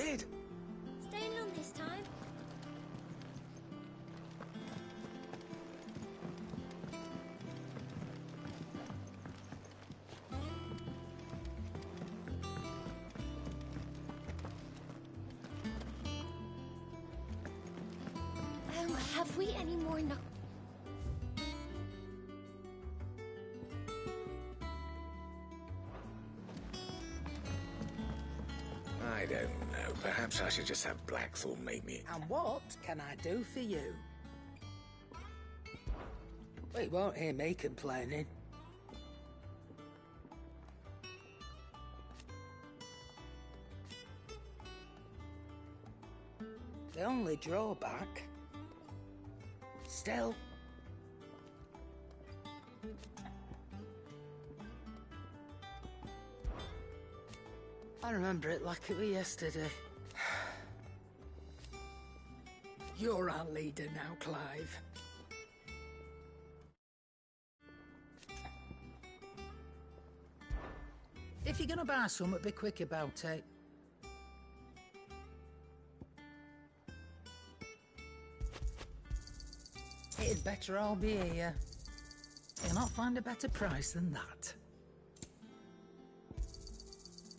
said. Staying on this time? Have we any more I don't know. Perhaps I should just have Blackthorn make me... And what can I do for you? Well, you won't hear me complaining. The only drawback... Still... I remember it like it was yesterday. You're our leader now, Clive. If you're gonna buy something, be quick about it. It'd better all be here. You'll not find a better price than that.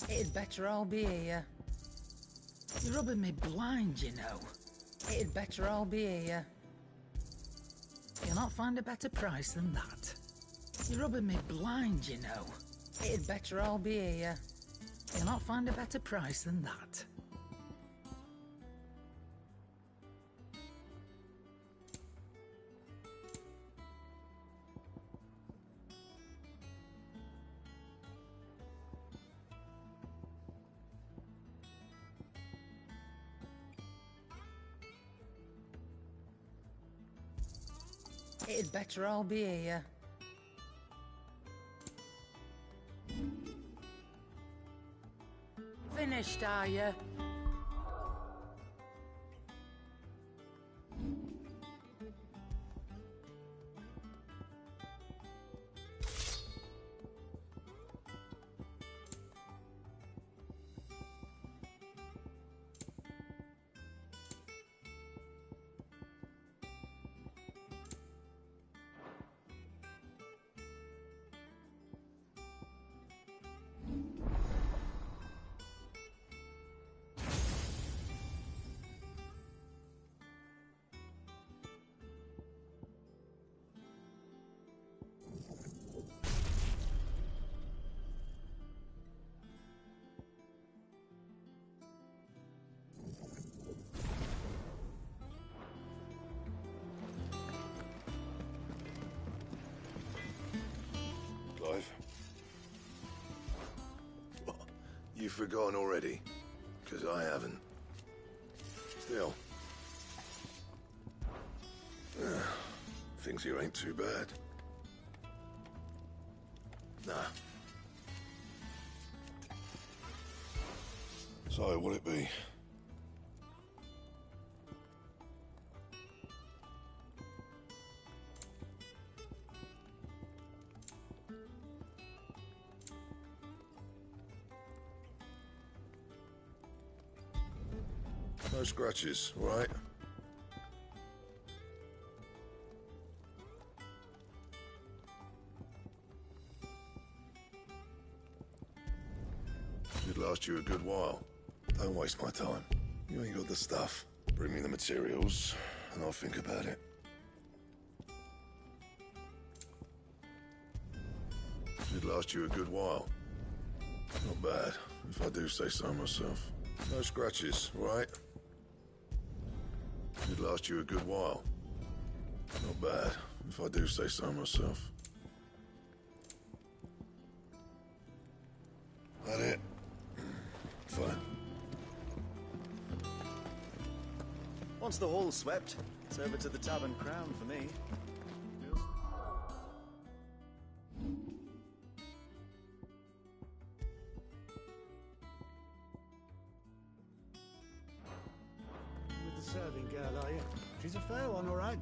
It'd better all be here. You're rubbing me blind, you know. It'd better all be here. You'll not find a better price than that. You're rubbing me blind, you know. It'd better all be here. You'll not find a better price than that. It'd better all be here. Finished, are you? Clive? What? You've forgotten already? Because I haven't. Still. Things here ain't too bad. Nah. So, what'll it be? No scratches, all right? Should last you a good while. Don't waste my time. You ain't got the stuff. Bring me the materials, and I'll think about it. Should last you a good while. Not bad, if I do say so myself. No scratches, all right? Should last you a good while. Not bad, if I do say so myself. That it? Fine. Once the hall's swept, it's over to the Tavern Crown for me. With the serving girl, are you? She's a fair one, all right.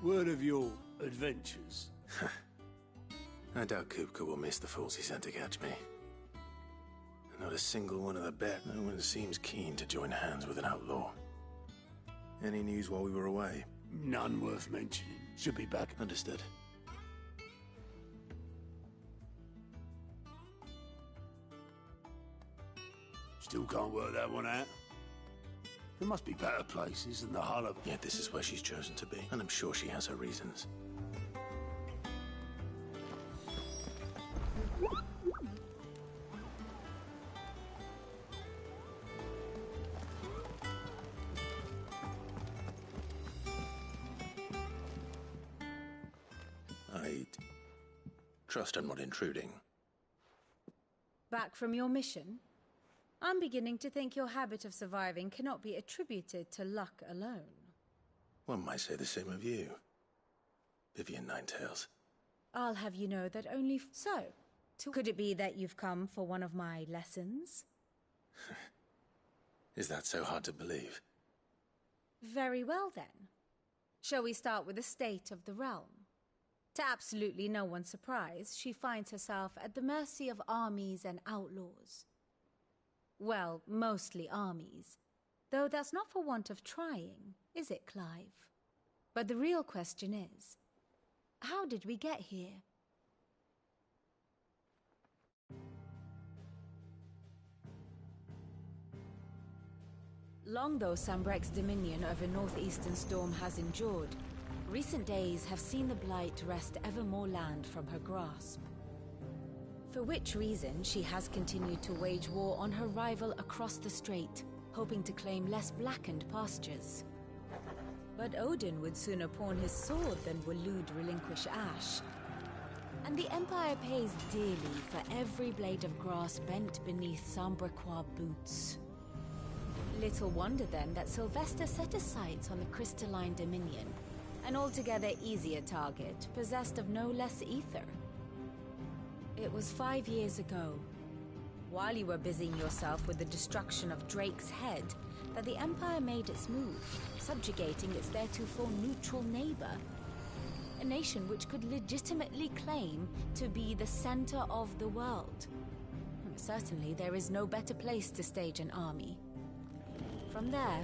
word of your adventures? I doubt Kupka will miss the fools he sent to catch me. Not a single one of the bet. No one seems keen to join hands with an outlaw. Any news while we were away? None worth mentioning. Should be back. Understood. Still can't work that one out. There must be better places than the hull of... Yet this is where she's chosen to be, and I'm sure she has her reasons. I trust I'm not intruding. Back from your mission? I'm beginning to think your habit of surviving cannot be attributed to luck alone. One might say the same of you, Vivian Ninetails. I'll have you know that only so. Could it be that you've come for one of my lessons? Is that so hard to believe? Very well then. Shall we start with the state of the realm? To absolutely no one's surprise, she finds herself at the mercy of armies and outlaws. Well, mostly armies. Though that's not for want of trying, is it, Clive? But the real question is, how did we get here? Long though Sanbreque's dominion over northeastern Storm has endured, recent days have seen the Blight wrest ever more land from her grasp. For which reason she has continued to wage war on her rival across the strait, hoping to claim less blackened pastures. But Odin would sooner pawn his sword than Waloed relinquish Ash. And the Empire pays dearly for every blade of grass bent beneath Sanbrequois boots. Little wonder then that Sylvester set his sights on the Crystalline Dominion, an altogether easier target, possessed of no less ether. It was 5 years ago, while you were busying yourself with the destruction of Drake's Head, that the Empire made its move, subjugating its theretofore neutral neighbor. A nation which could legitimately claim to be the center of the world. Certainly, there is no better place to stage an army. From there,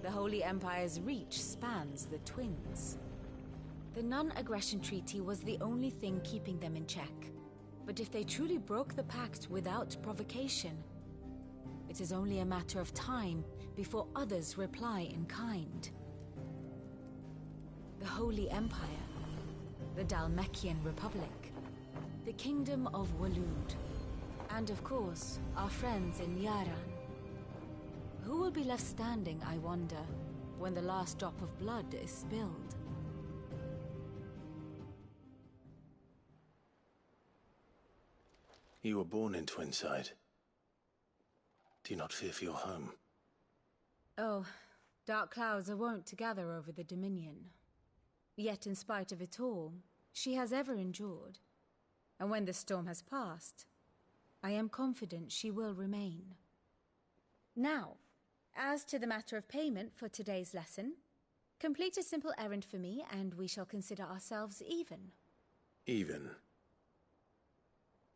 the Holy Empire's reach spans the Twins. The non-aggression treaty was the only thing keeping them in check. But if they truly broke the pact without provocation, it is only a matter of time before others reply in kind. The Holy Empire, the Dhalmekian Republic, the Kingdom of Waloed, and of course, our friends in Yaran. Who will be left standing, I wonder, when the last drop of blood is spilled? You were born in Twinside. Do you not fear for your home? Oh, dark clouds are wont to gather over the Dominion. Yet in spite of it all, she has ever endured. And when the storm has passed, I am confident she will remain. Now, as to the matter of payment for today's lesson, complete a simple errand for me and we shall consider ourselves even. Even?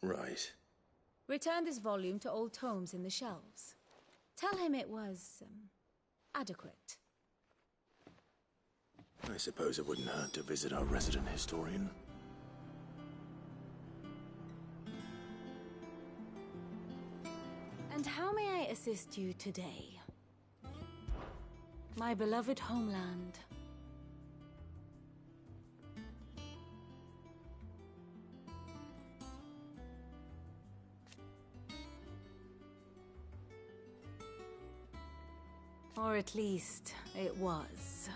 Right. Return this volume to old tomes in the shelves. Tell him it was, adequate. I suppose it wouldn't hurt to visit our resident historian. And how may I assist you today? My beloved homeland. Or at least, it was.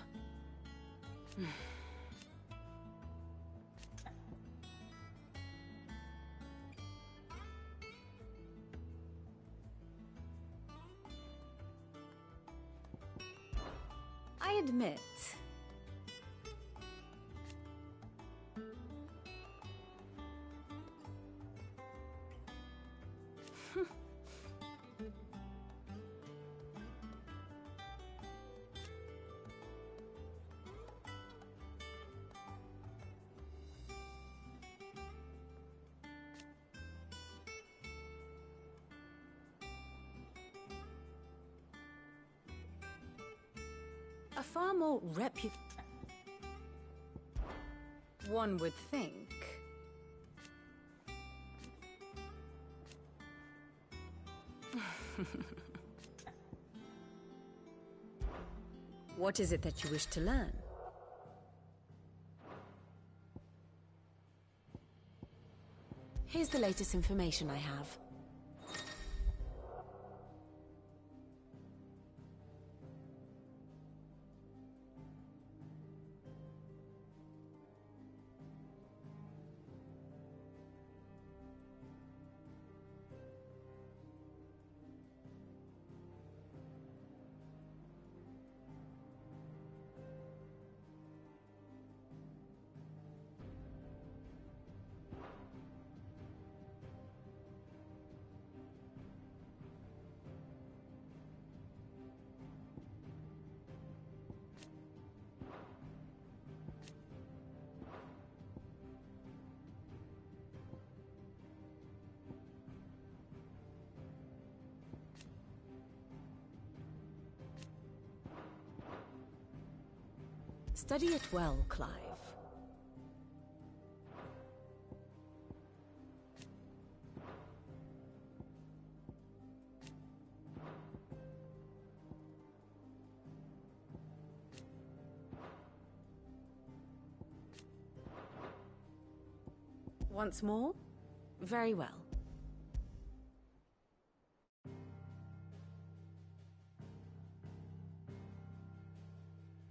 I admit, a far more one would think. What is it that you wish to learn? Here's the latest information I have. Study it well, Clive. Once more? Very well.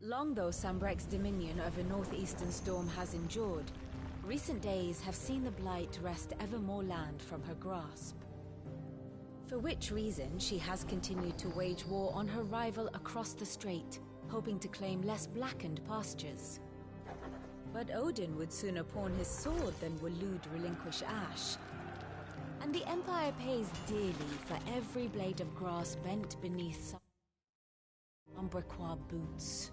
Long though Sambrek's dominion over northeastern Storm has endured, recent days have seen the Blight wrest ever more land from her grasp. For which reason she has continued to wage war on her rival across the strait, hoping to claim less blackened pastures. But Odin would sooner pawn his sword than Waloed relinquish Ash. And the Empire pays dearly for every blade of grass bent beneath Umbrequois boots.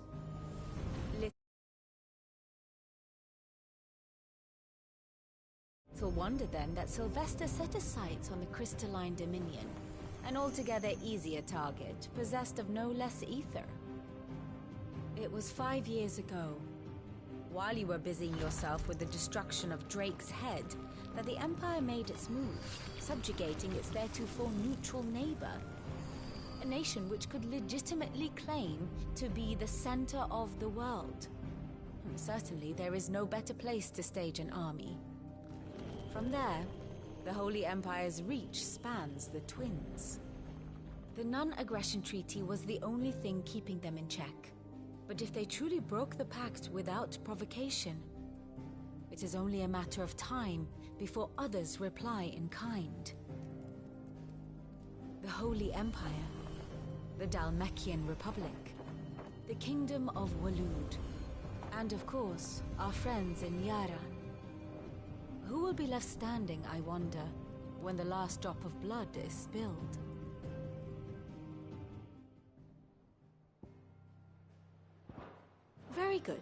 Little wonder then that Sylvester set his sights on the Crystalline Dominion, an altogether easier target, possessed of no less ether. It was 5 years ago, while you were busying yourself with the destruction of Drake's Head, that the Empire made its move, subjugating its theretofore neutral neighbor. A nation which could legitimately claim to be the center of the world. Certainly, there is no better place to stage an army. From there, the Holy Empire's reach spans the Twins. The non-aggression treaty was the only thing keeping them in check. But if they truly broke the pact without provocation, it is only a matter of time before others reply in kind. The Holy Empire, the Dhalmekian Republic, the Kingdom of Waloed, and of course, our friends in Yaran. Who will be left standing, I wonder, when the last drop of blood is spilled? Very good.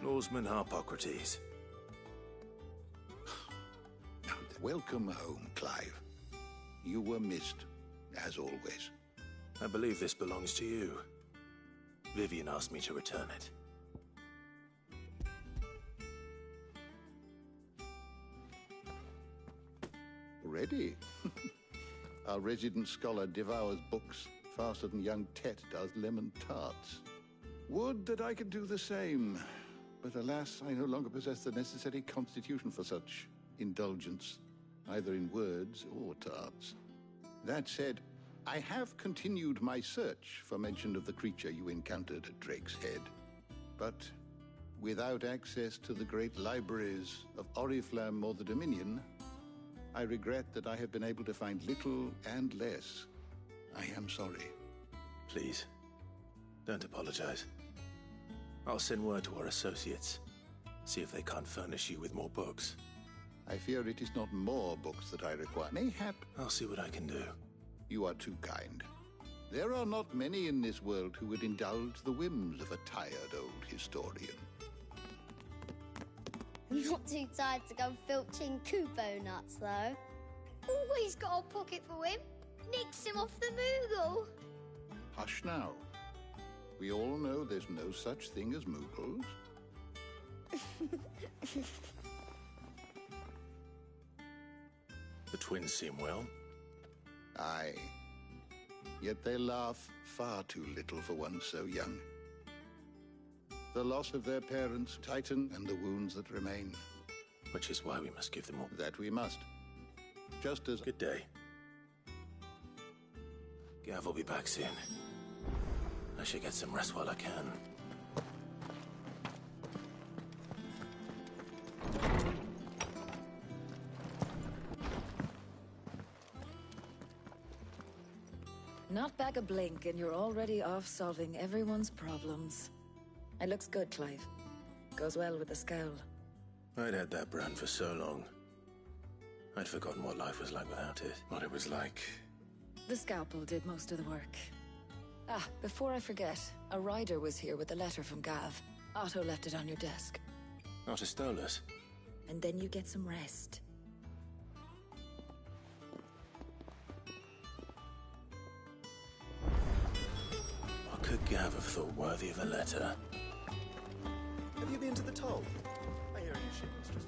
Norseman Harpocrates. Welcome home, Clive. You were missed, as always. I believe this belongs to you. Vivian asked me to return it. Ready? Our resident scholar devours books faster than young Tet does lemon tarts. Would that I could do the same, But alas, I no longer possess the necessary constitution for such indulgence, either in words or tarts. That said, I have continued my search for mention of the creature you encountered at Drake's Head. But without access to the great libraries of Oriflamme or the Dominion, I regret that I have been able to find little and less. I am sorry. Please, don't apologize. I'll send word to our associates. See if they can't furnish you with more books. I fear it is not more books that I require. Mayhap I'll see what I can do. you are too kind. There are not many in this world who would indulge the whims of a tired old historian. Not too tired to go filching Kupo nuts, though. Always got a pocket for him. Nicks him off the Moogle. Hush now. We all know there's no such thing as Moogles. The twins seem well. Aye. Yet they laugh far too little for one so young. The loss of their parents, Titan, and the wounds that remain. Which is why we must give them all. That we must. Just as... Good day. Gav will be back soon. I should get some rest while I can. Not back a blink and you're already off solving everyone's problems. It looks good, Clive. Goes well with the scowl. I'd had that brand for so long. I'd forgotten what life was like without it. What it was like. The scalpel did most of the work. Ah, before I forget, a rider was here with a letter from Gav. Otto left it on your desk. Not a Stolas. And then you get some rest. What could Gav have thought worthy of a letter? Have you been to the toll? I hear a new shipment's just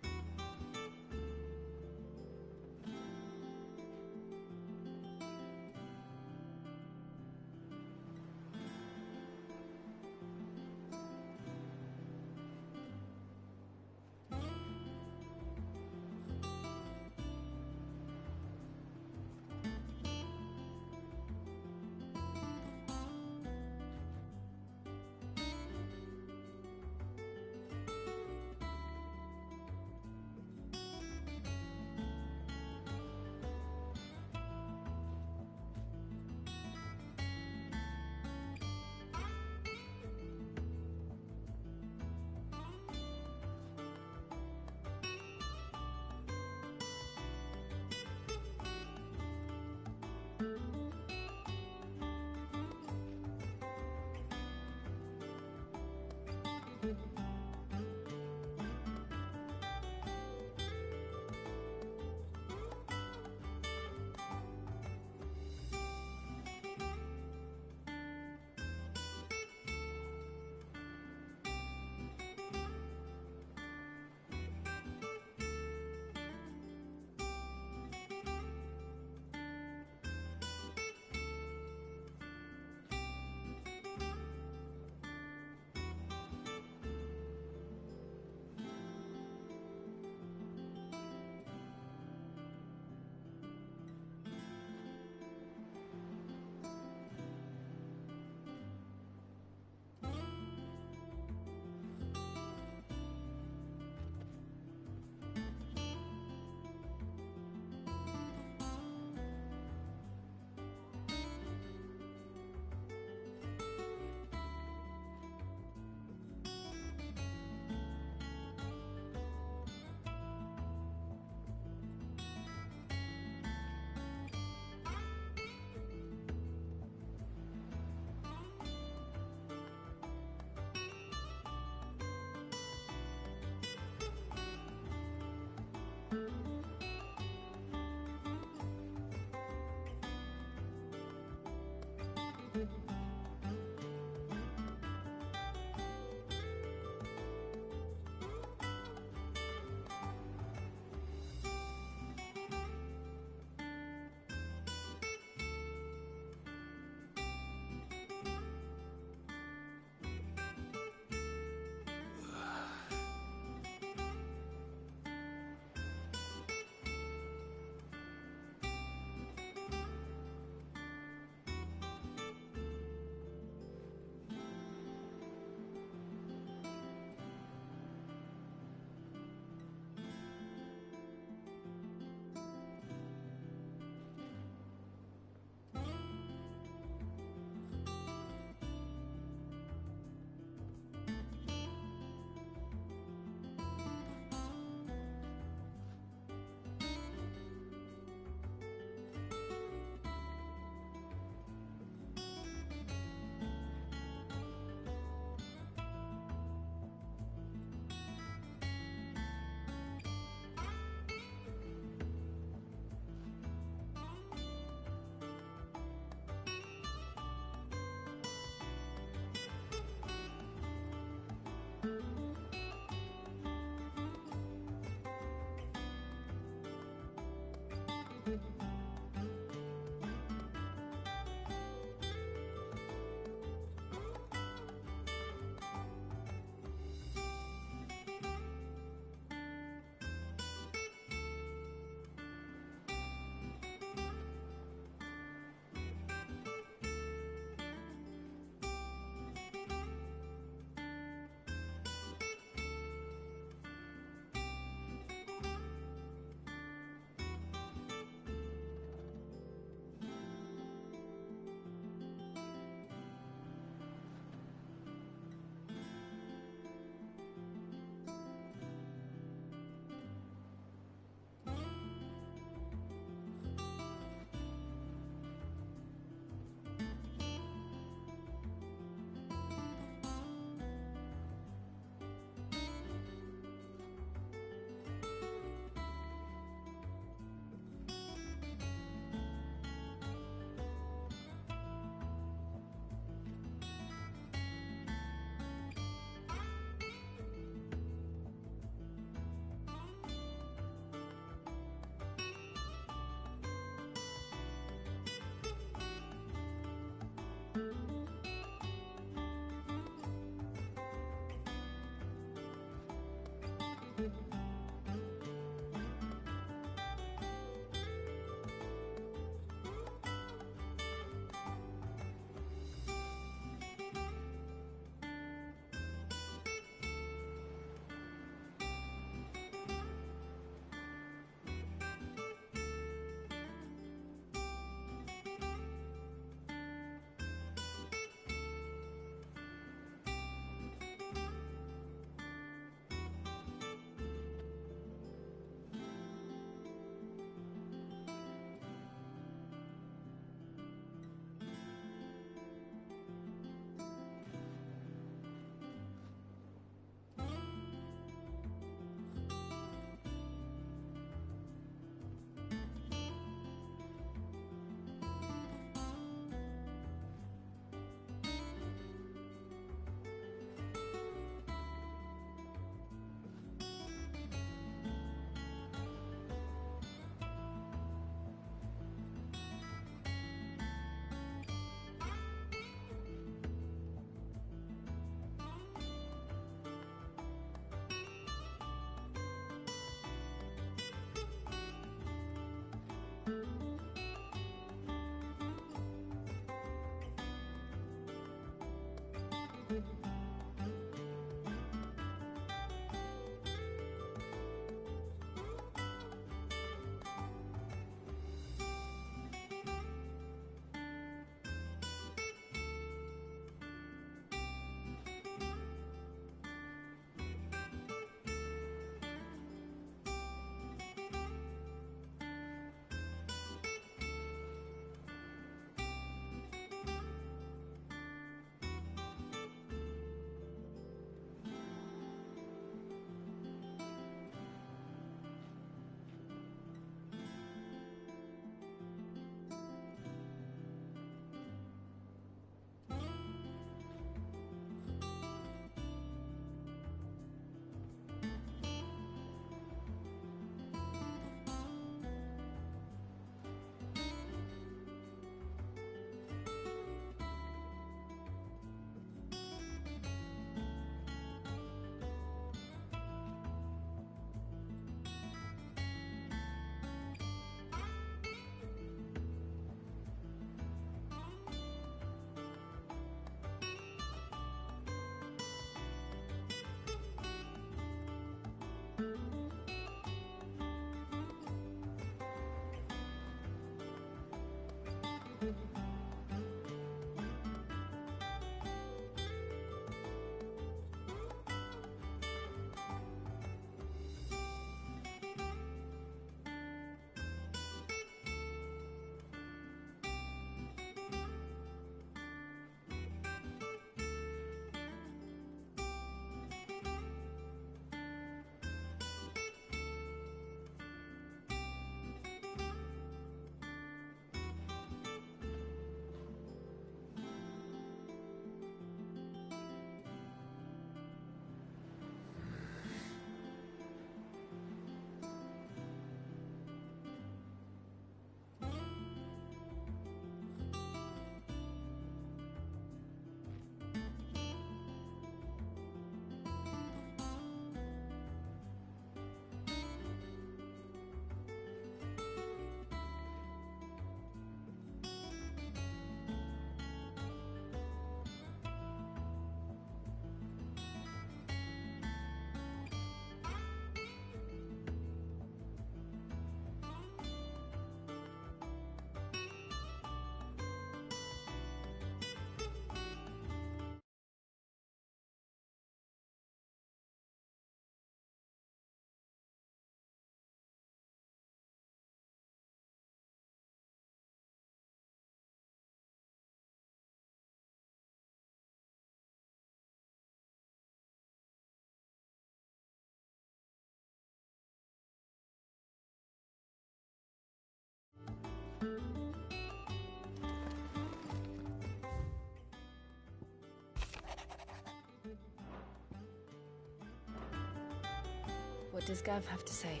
What does Gav have to say?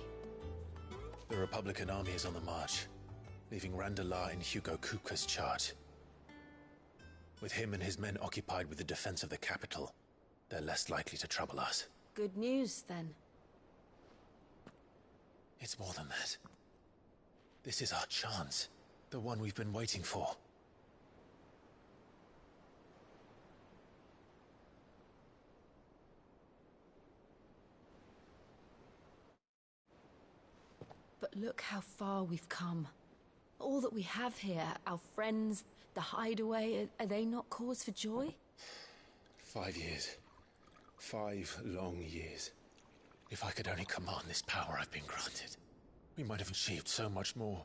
The Republican army is on the march, leaving Randalar in Hugo Kupka's charge. With him and his men occupied with the defense of the capital, they're less likely to trouble us. Good news, then. It's more than that. This is our chance. The one we've been waiting for. But look how far we've come. All that we have here, our friends, the hideaway, are they not cause for joy? 5 years. 5 long years. If I could only command this power I've been granted, we might have achieved so much more.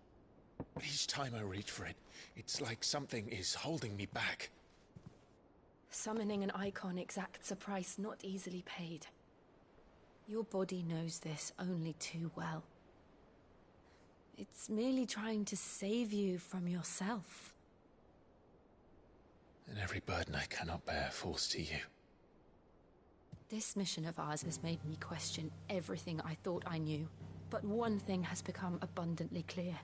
But each time I reach for it, it's like something is holding me back. Summoning an icon exacts a price not easily paid. Your body knows this only too well. It's merely trying to save you from yourself. And every burden I cannot bear falls to you. This mission of ours has made me question everything I thought I knew. But one thing has become abundantly clear.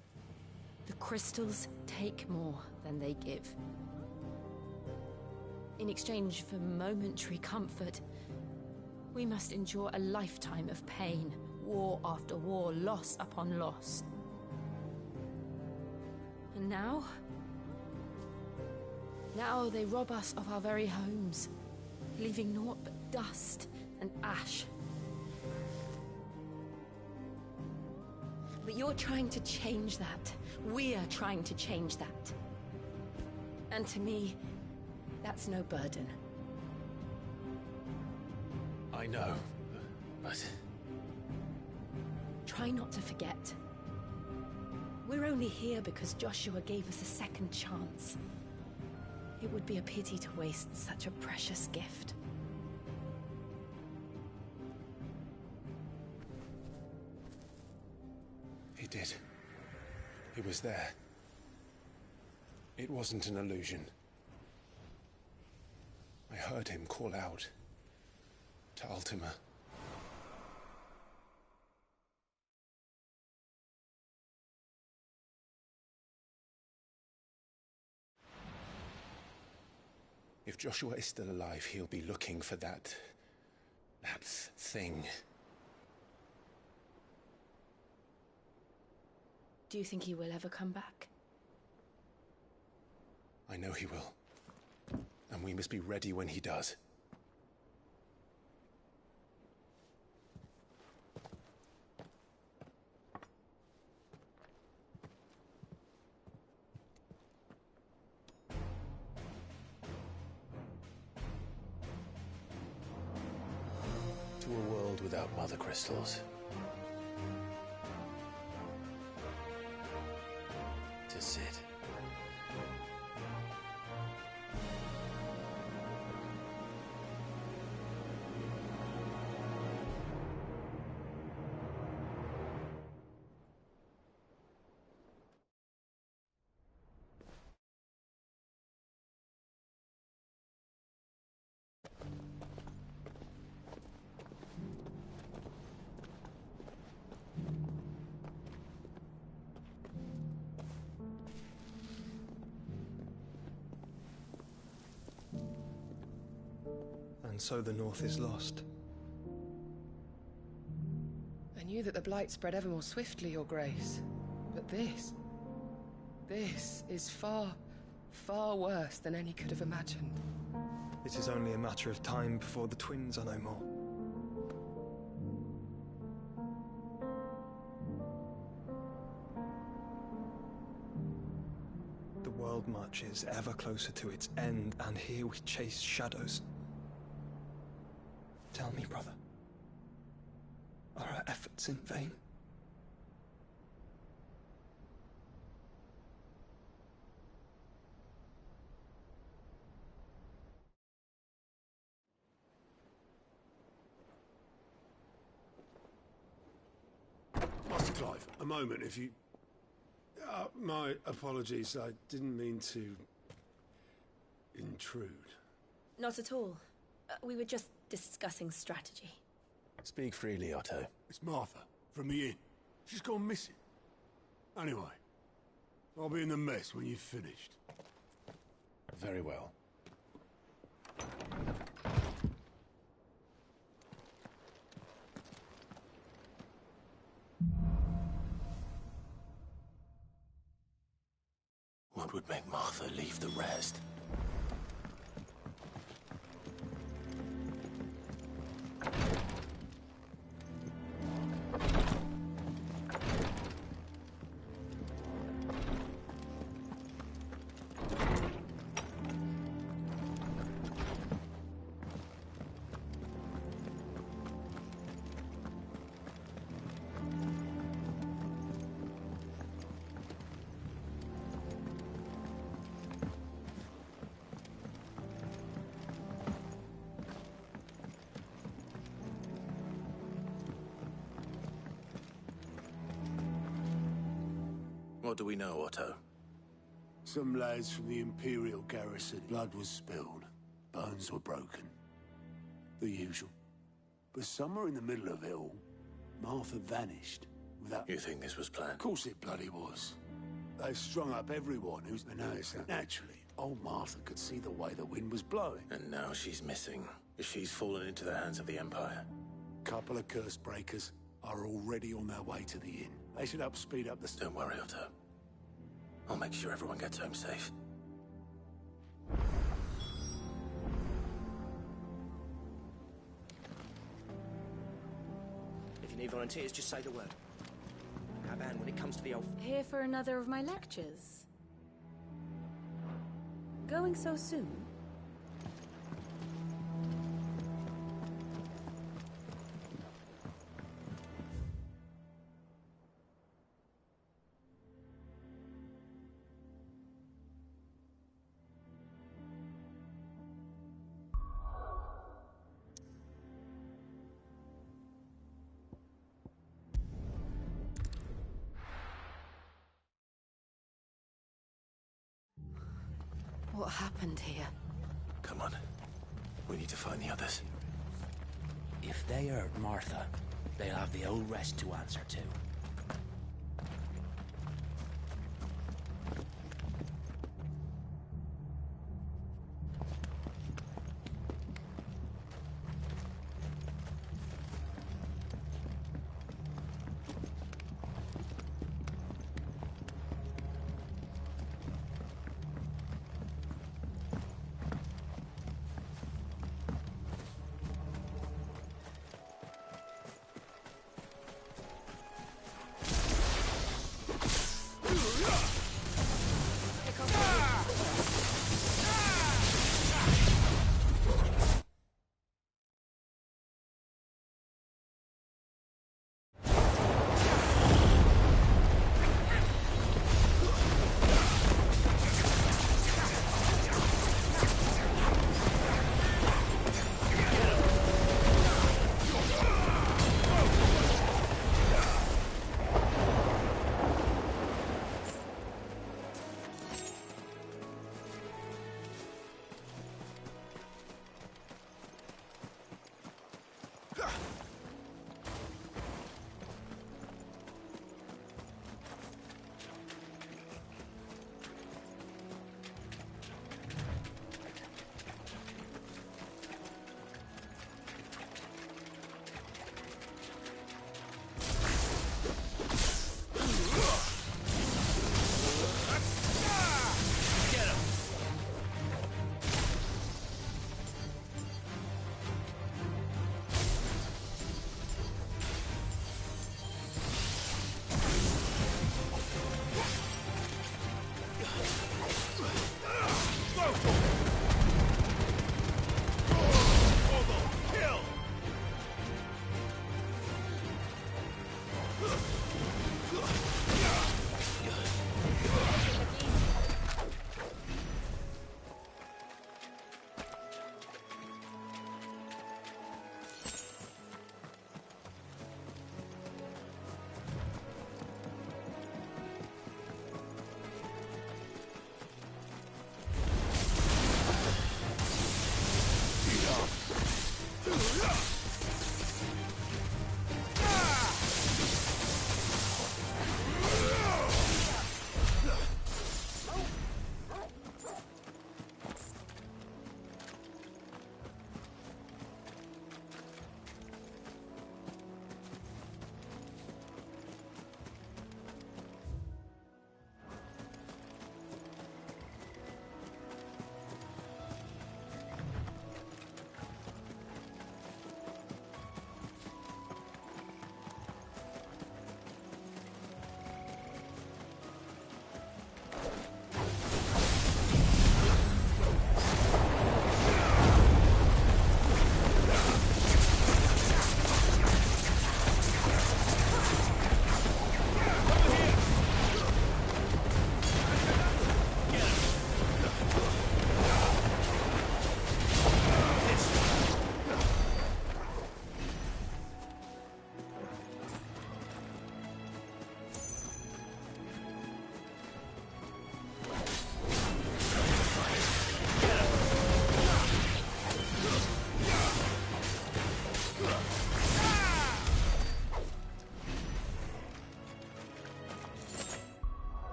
The crystals take more than they give. In exchange for momentary comfort, we must endure a lifetime of pain, war after war, loss upon loss. And now? Now they rob us of our very homes, leaving naught but dust and ash. But you're trying to change that. We're trying to change that. And to me, that's no burden. I know, but... Try not to forget. We're only here because Joshua gave us a second chance. It would be a pity to waste such a precious gift. He did. He was there. It wasn't an illusion. I heard him call out to Ultima. If Joshua is still alive, he'll be looking for that thing. Do you think he will ever come back? I know he will. And we must be ready when he does. To a world without mother crystals. To Cid. And so the North is lost. I knew that the Blight spread ever more swiftly, Your Grace. But this is far, far worse than any could have imagined. It is only a matter of time before the twins are no more. The world marches ever closer to its end, and here we chase shadows. Tell me, brother, are our efforts in vain? Master Clive, a moment, if you... my apologies, I didn't mean to... intrude. Not at all. We were just discussing strategy. Speak freely, Otto. It's Martha, from the inn. She's gone missing. Anyway, I'll be in the mess when you've finished. Very well. What would make Martha leave the rest? What do we know, Otto? Some lads from the Imperial garrison. Blood was spilled. Bones were broken. The usual. But somewhere in the middle of it all, Martha vanished without... You think this was planned? Of course it bloody was. They've strung up everyone who's... I noticed that. Naturally, old Martha could see the way the wind was blowing. And now she's missing. She's fallen into the hands of the Empire. Couple of curse breakers are already on their way to the inn. They should help speed up the... Don't worry, Otto. I'll make sure everyone gets home safe. If you need volunteers, just say the word. Haban, when it comes to the old... Here for another of my lectures. Going so soon? What happened here? Come on. We need to find the others. If they hurt Martha, they'll have the old rest to answer to.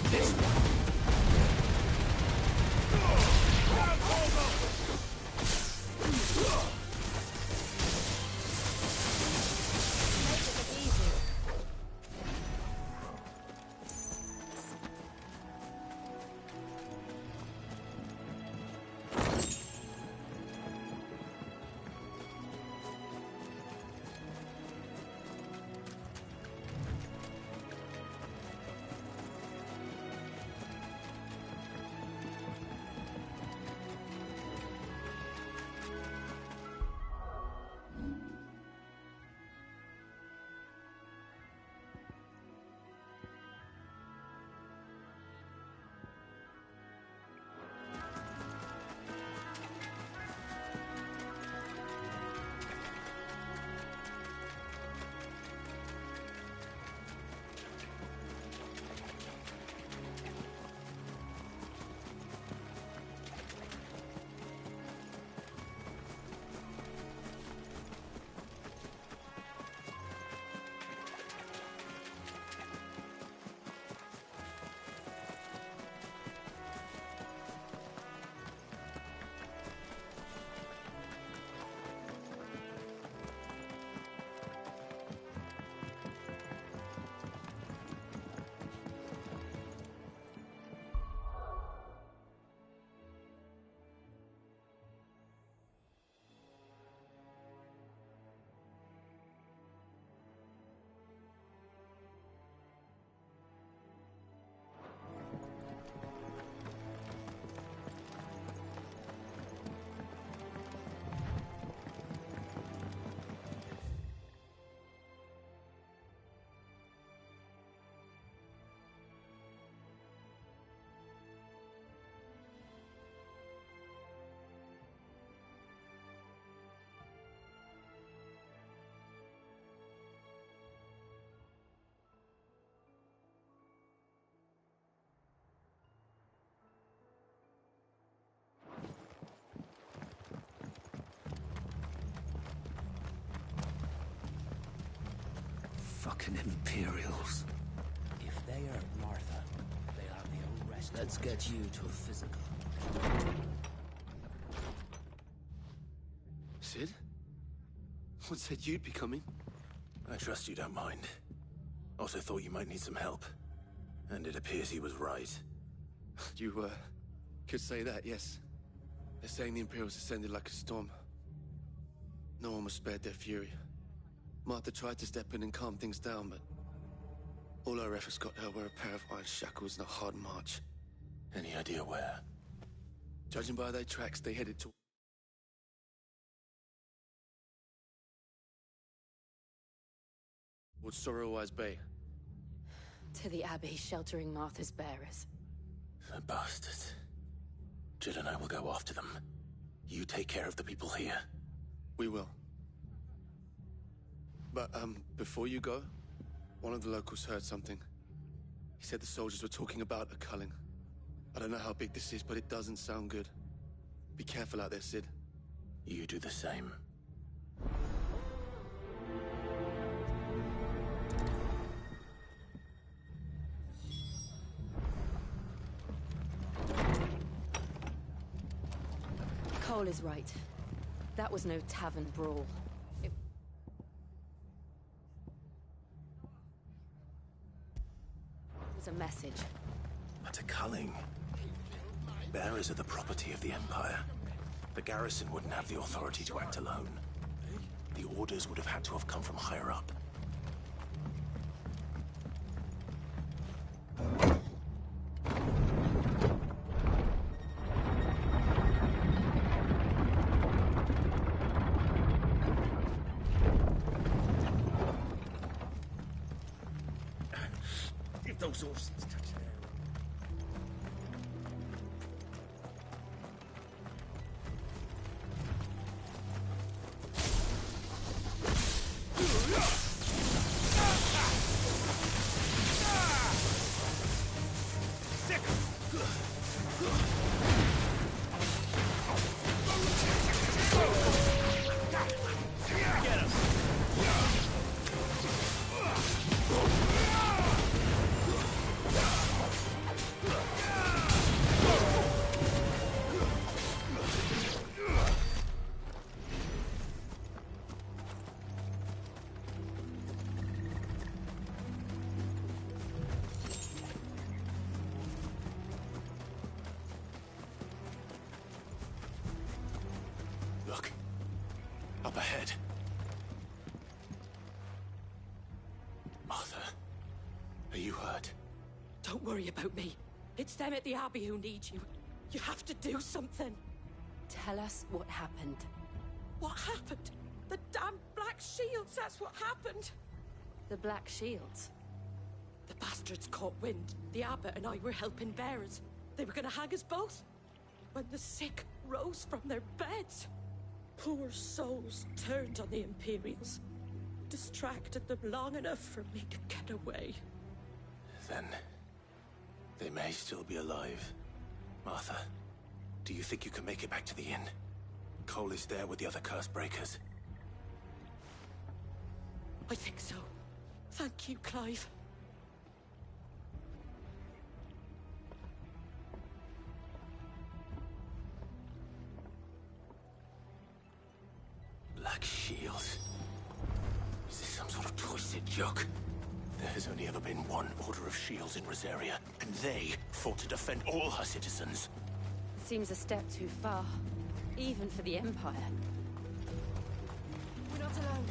This one. Fucking Imperials. If they hurt Martha, they'll have the old rest. Let's get you to a physical. Sid? What said you'd be coming? I trust you don't mind. Also thought you might need some help. And it appears he was right. You, could say that, yes. They're saying the Imperials ascended like a storm. No one was spared their fury. Martha tried to step in and calm things down, but all our efforts got her were a pair of iron shackles and a hard march. Any idea where? Judging by their tracks, they headed towards Sorrowwise Bay. To the Abbey sheltering Martha's bearers. The bastards. Jill and I will go after them. You take care of the people here. We will. But, before you go, one of the locals heard something. He said the soldiers were talking about a culling. I don't know how big this is, but it doesn't sound good. Be careful out there, Sid. You do the same. Cole is right. That was no tavern brawl. It was a message. But a culling. Bearers are the property of the Empire. The garrison wouldn't have the authority to act alone. The orders would have had to have come from higher up. If those horses touch there. Get him! Don't worry about me. It's them at the Abbey who need you. You have to do something. Tell us what happened. What happened? The damn Black Shields, that's what happened. The Black Shields? The bastards caught wind. The Abbot and I were helping bearers. They were gonna hang us both. When the sick rose from their beds, poor souls turned on the Imperials. Distracted them long enough for me to get away. Then they may still be alive. Martha, do you think you can make it back to the inn? Cole is there with the other curse breakers. I think so. Thank you, Clive. Black Shields? Is this some sort of twisted joke? There has only ever been one Order of Shields in Rosaria, and they fought to defend all her citizens. Seems a step too far, even for the Empire. We're not alone.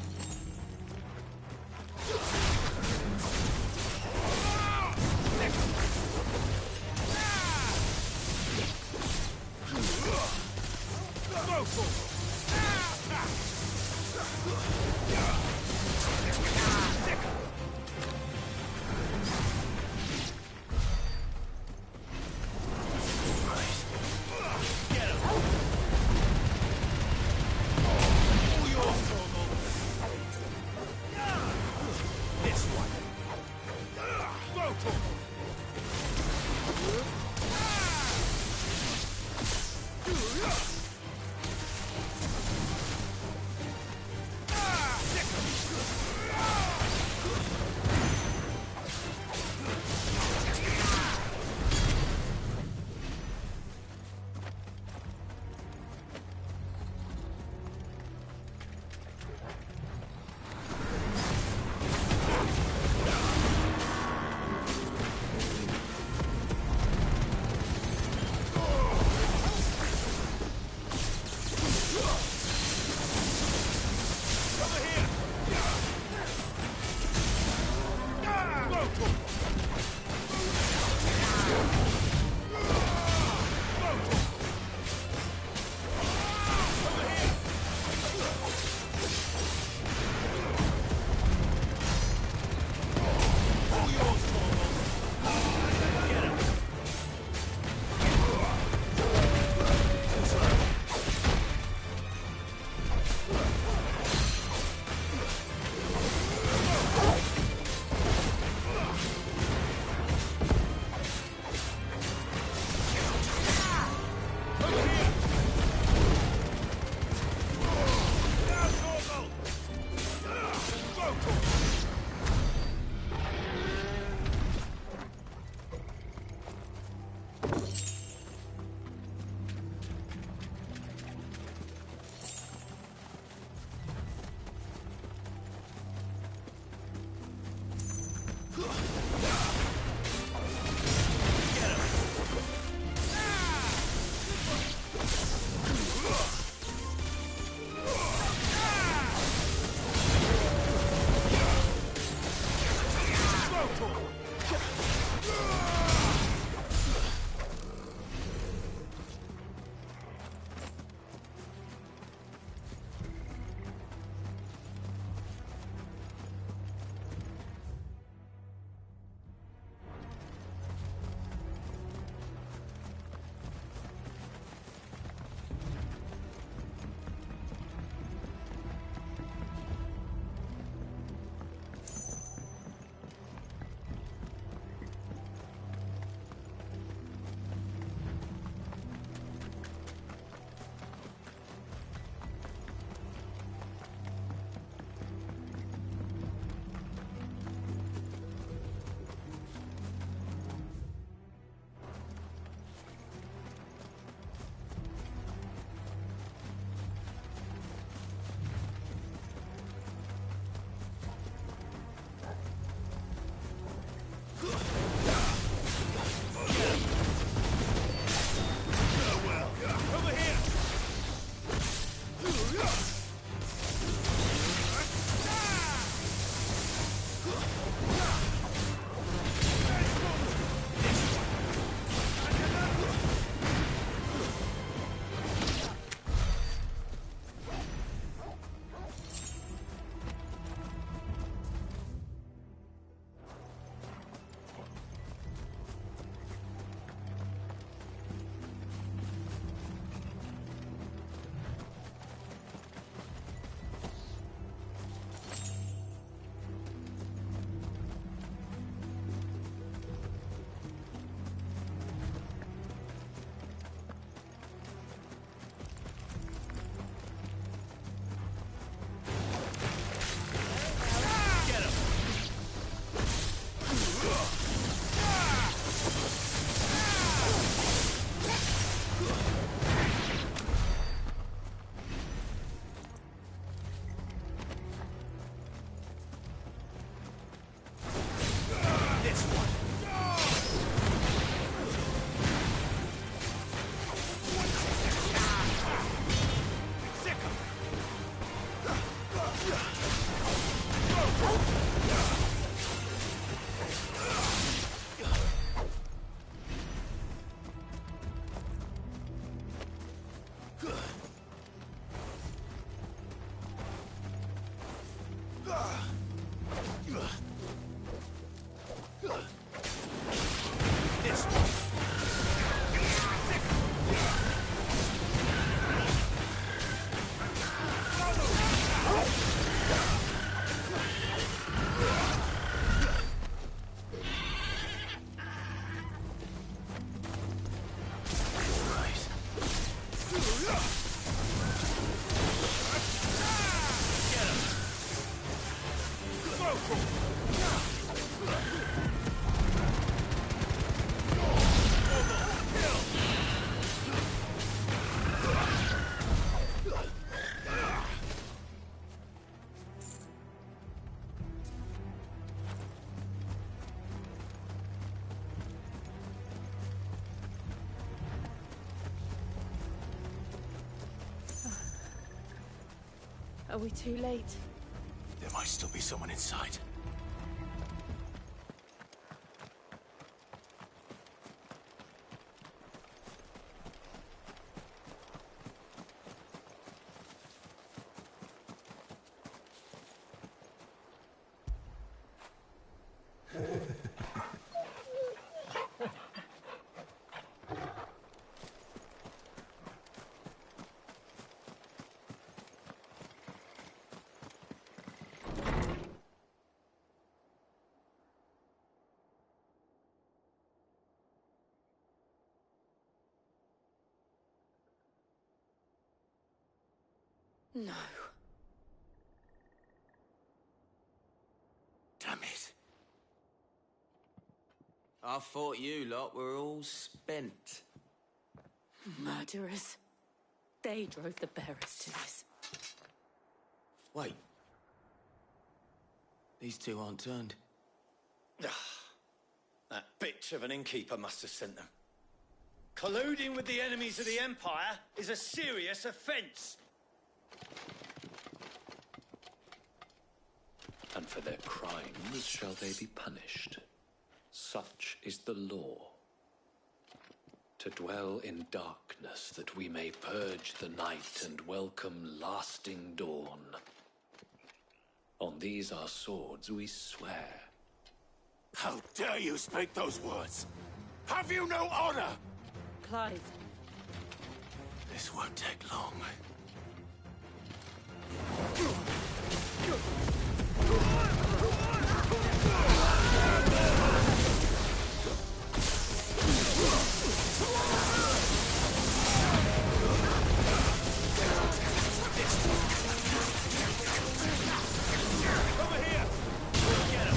Go for Are we too late? There might still be someone inside. No. Damn it. I thought you lot were all spent. Murderers. They drove the bearers to this. Wait. These two aren't turned. That bitch of an innkeeper must have sent them. Colluding with the enemies of the Empire is a serious offense. And for their crimes shall they be punished. Such is the law. To dwell in darkness that we may purge the night and welcome lasting dawn. On these our swords we swear. How dare you speak those words? Have you no honor? Clive. This won't take long. Over here! Get him!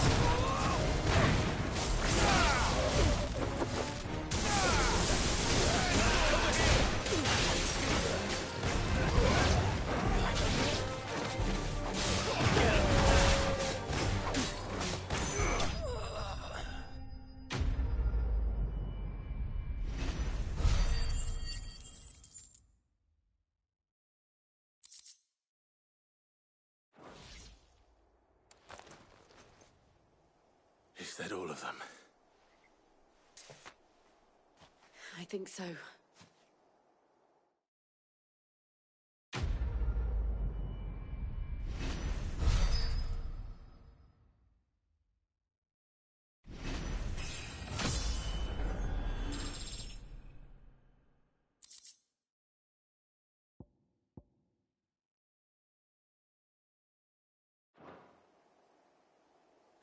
Is that all of them? I think so.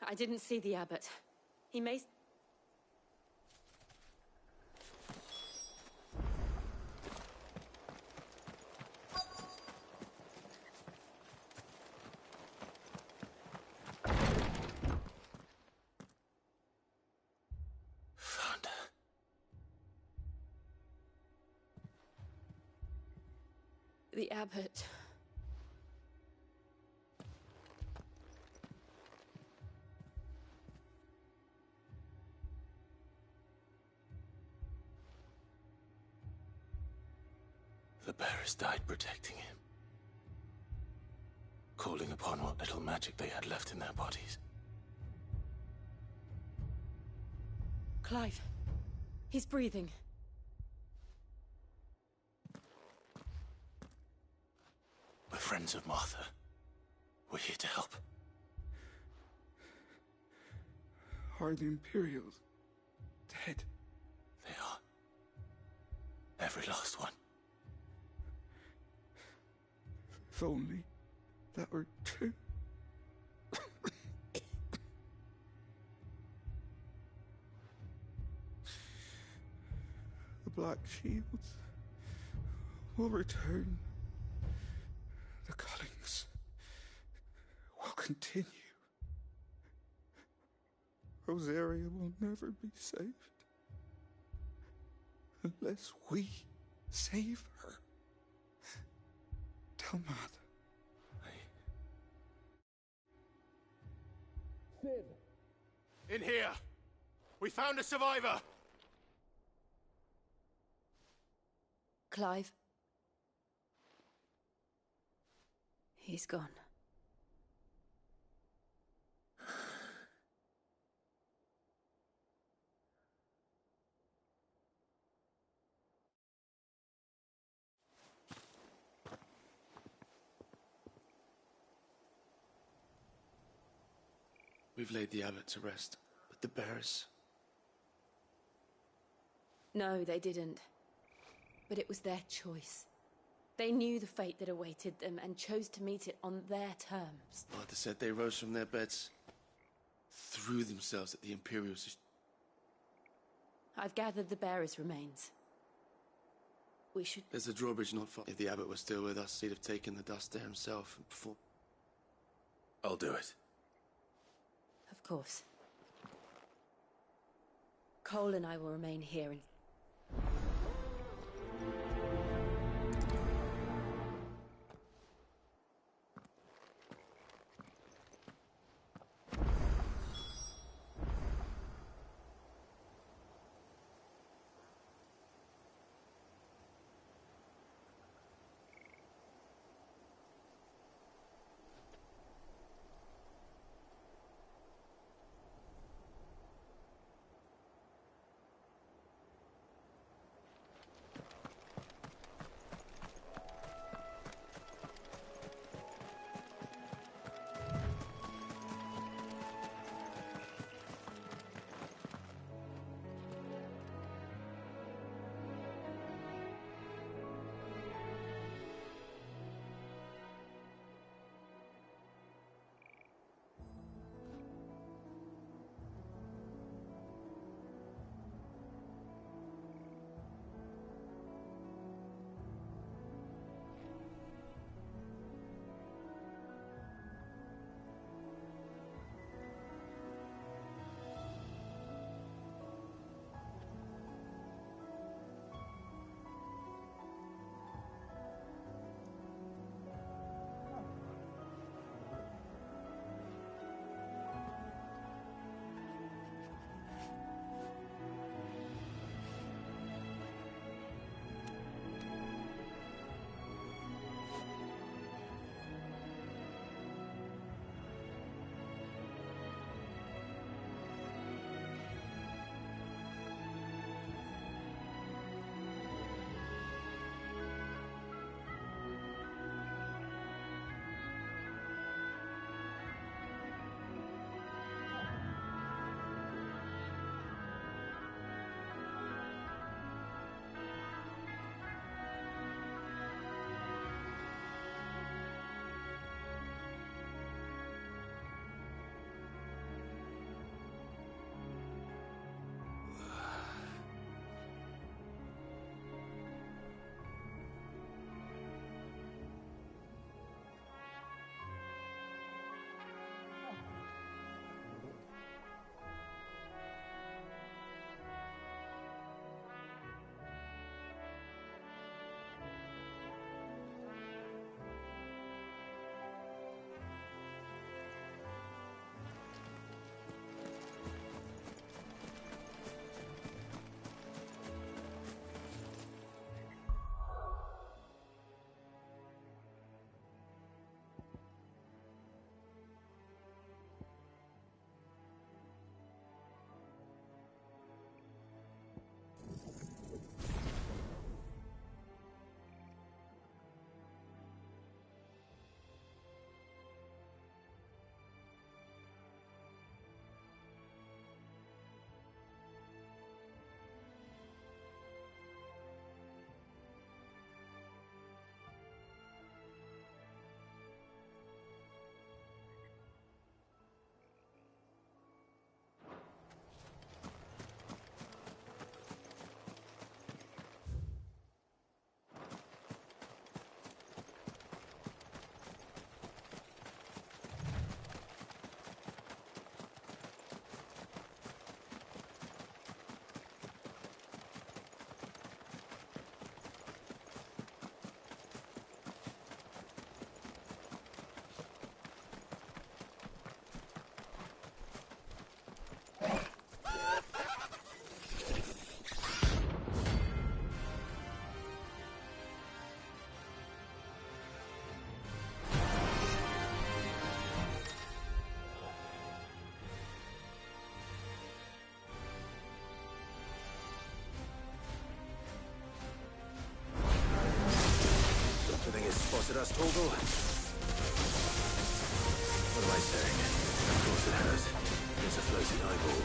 I didn't see the abbot. He may... Found her. The abbot... The bearers died protecting him. Calling upon what little magic they had left in their bodies. Clive. He's breathing. We're friends of Martha. We're here to help. Are the Imperials dead? They are. Every last one. If only that were true. The Black Shields will return. The Cullings will continue. Rosaria will never be saved unless we save her. Tell Mother. Sid! In here! We found a survivor! Clive. He's gone. We've laid the abbot to rest, but the bearers... No, they didn't. But it was their choice. They knew the fate that awaited them and chose to meet it on their terms. Martha said they rose from their beds, threw themselves at the Imperials. I've gathered the bearers' remains. We should... There's a drawbridge not far. If the abbot were still with us, he'd have taken the dust there himself and performed. I'll do it. Of course. Cole and I will remain here and... dust, Torgal? What am I saying? Of course it has. It's a floating eyeball.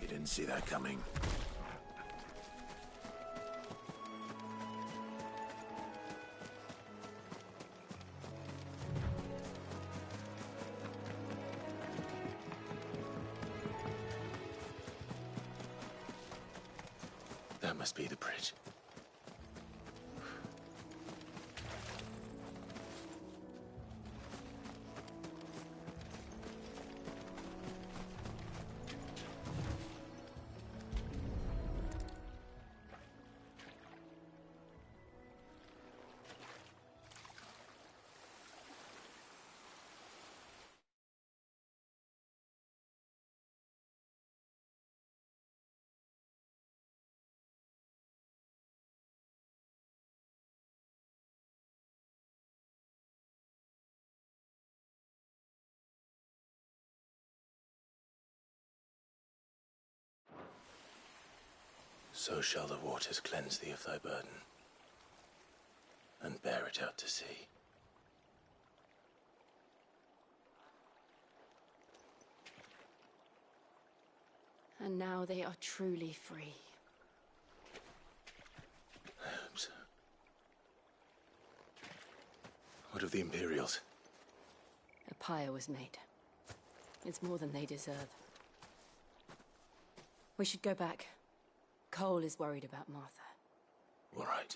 Didn't see that coming. That must be the bridge. So shall the waters cleanse thee of thy burden, and bear it out to sea. And now they are truly free. I hope so. What of the Imperials? A pyre was made. It's more than they deserve. We should go back. Cole is worried about Martha. All right.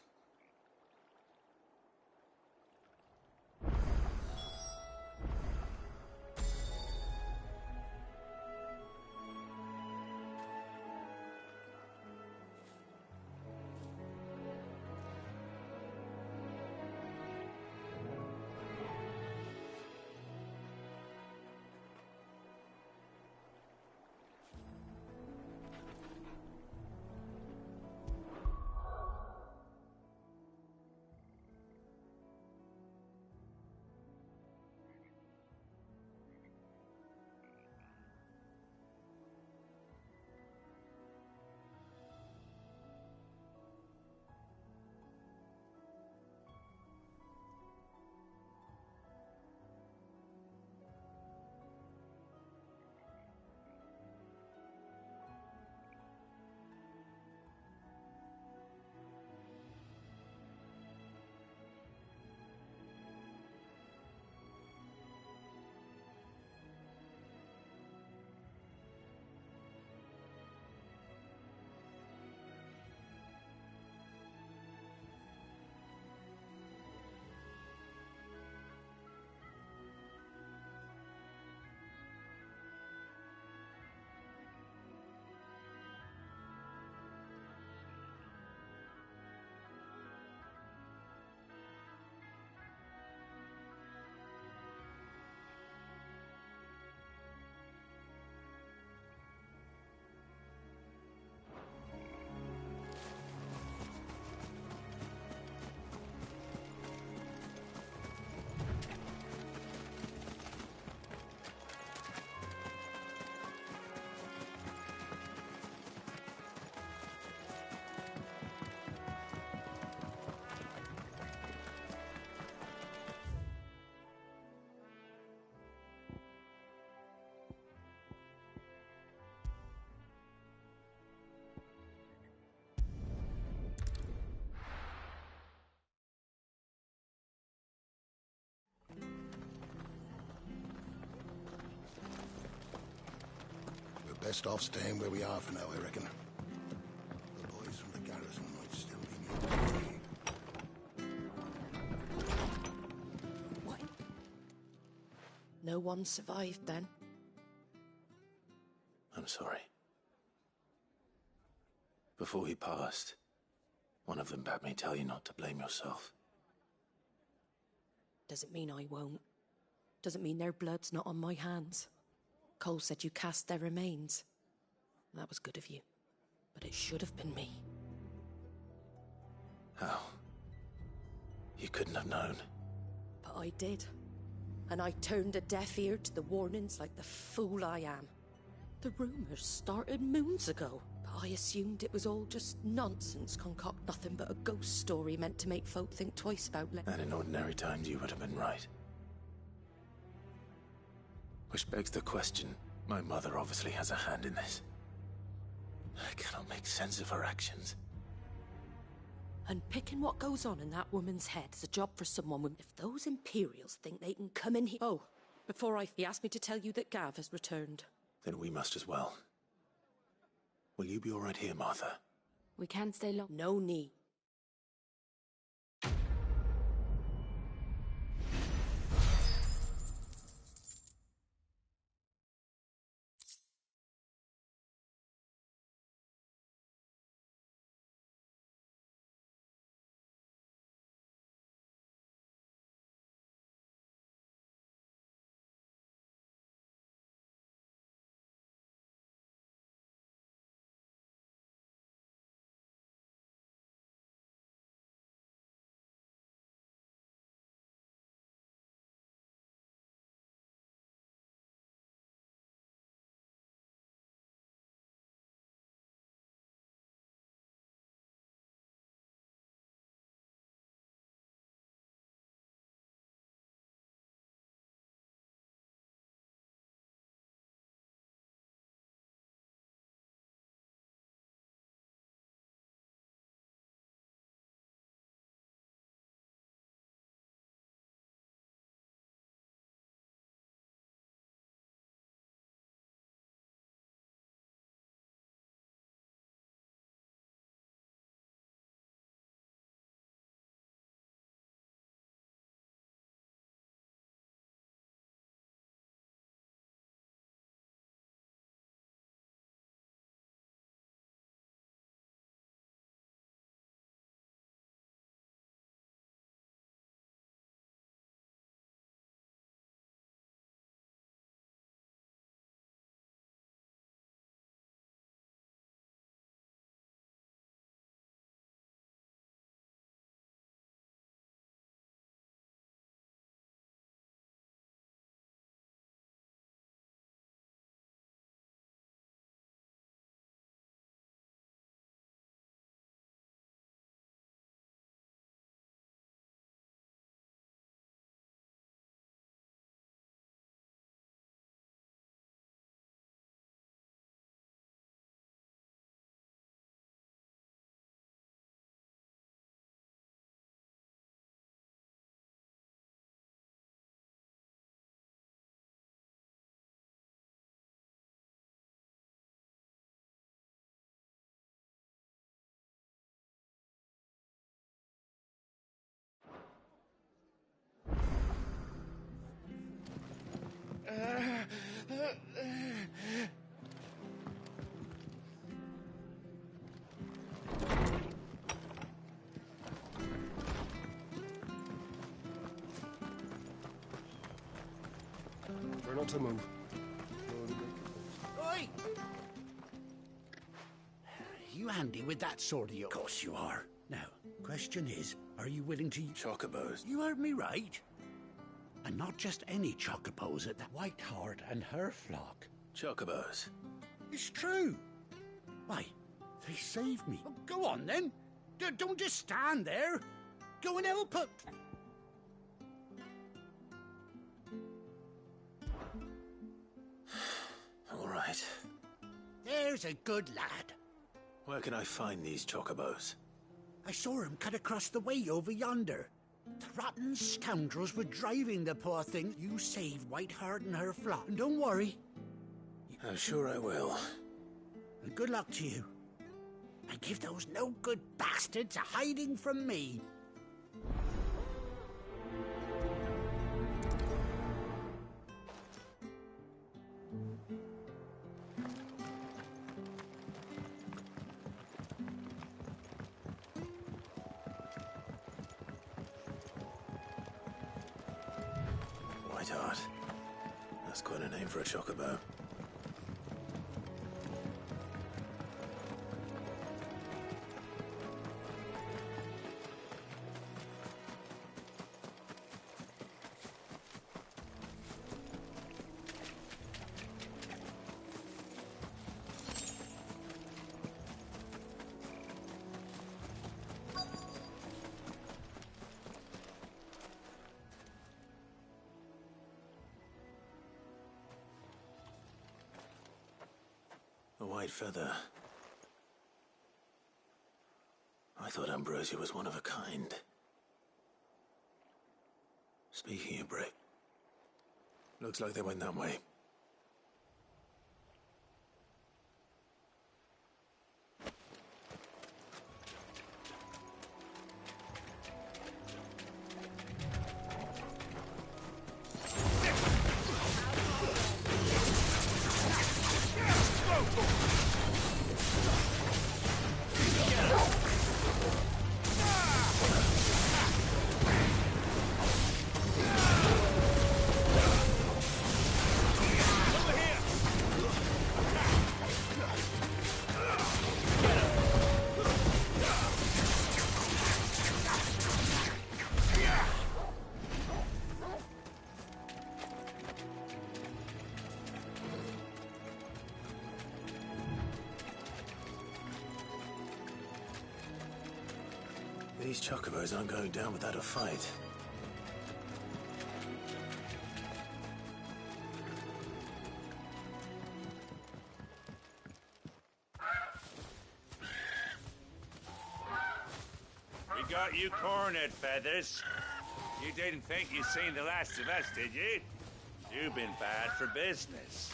Best off staying where we are for now, I reckon. The boys from the garrison might still be near. What? No one survived then? I'm sorry. Before he passed, one of them bade me tell you not to blame yourself. Doesn't mean I won't. Doesn't mean their blood's not on my hands. Cole said you cast their remains. That was good of you. But it should have been me. How? You couldn't have known. But I did. And I turned a deaf ear to the warnings like the fool I am. The rumors started moons ago. But I assumed it was all just nonsense, concoct nothing but a ghost story meant to make folk think twice about it. And in ordinary times you would have been right. Which begs the question, my mother obviously has a hand in this. I cannot make sense of her actions. And picking what goes on in that woman's head is a job for someone with... If those Imperials think they can come in here... Oh, he asked me to tell you that Gav has returned. Then we must as well. Will you be all right here, Martha? We can't stay long. No need. Try not to move. Oi! You handy with that sword of yours? Of course you are. Now, question is, are you willing to... Chocobos. You heard me right. And not just any chocobos at the White Hart and her flock. Chocobos. It's true. Why, they saved me. Well, go on then. Don't just stand there. Go and help her. All right. There's a good lad. Where can I find these chocobos? I saw him cut across the way over yonder. The rotten scoundrels were driving the poor thing. You saved White Hart and her flock. And don't worry. I'm sure I will. And good luck to you. And give those no-good bastards a hiding from me. Whiteheart. That's quite a name for a chocobo. A white feather. I thought Ambrosia was one of a kind. Speaking of break, looks like they went that way. These chocobos aren't going down without a fight. We got you cornered, Feathers. You didn't think you'd seen the last of us, did you? You've been bad for business.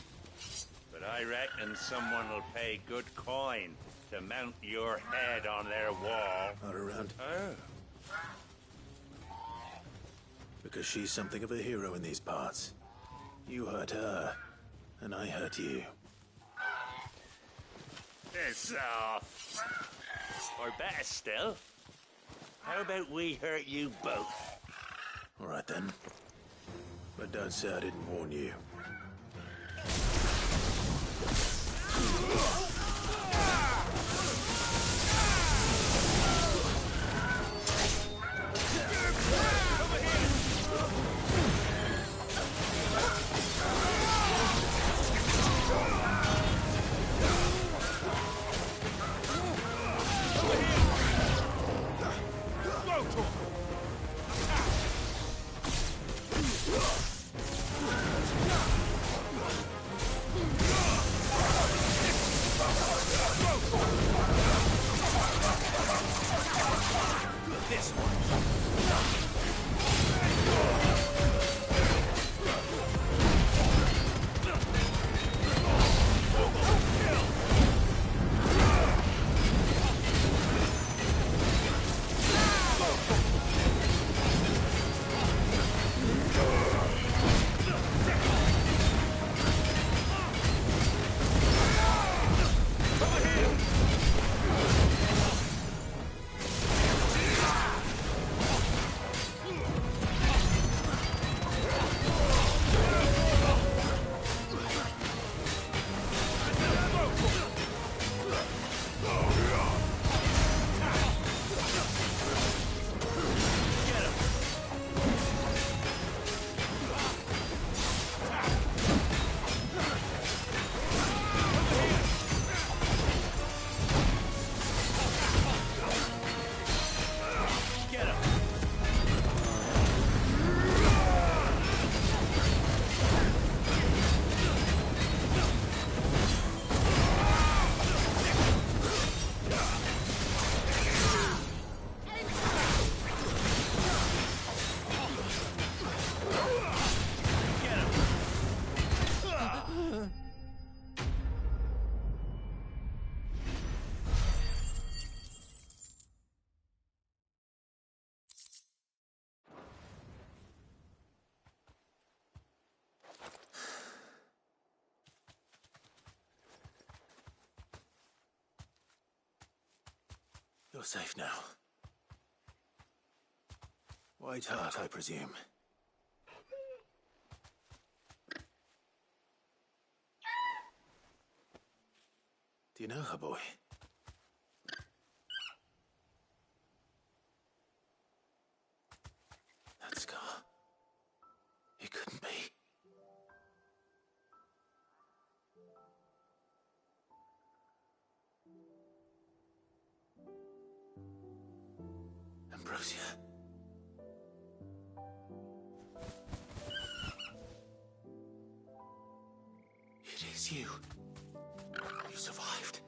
But I reckon someone will pay good coin to mount your head on their wall. Not around. Oh. Because she's something of a hero in these parts. You hurt her, and I hurt you. Piss off. Or better still, how about we hurt you both? All right then. But don't say I didn't warn you. You're safe now. White Hart, I presume. Do you know her, boy? That scar. It couldn't be. Ambrosia. It is you. You survived.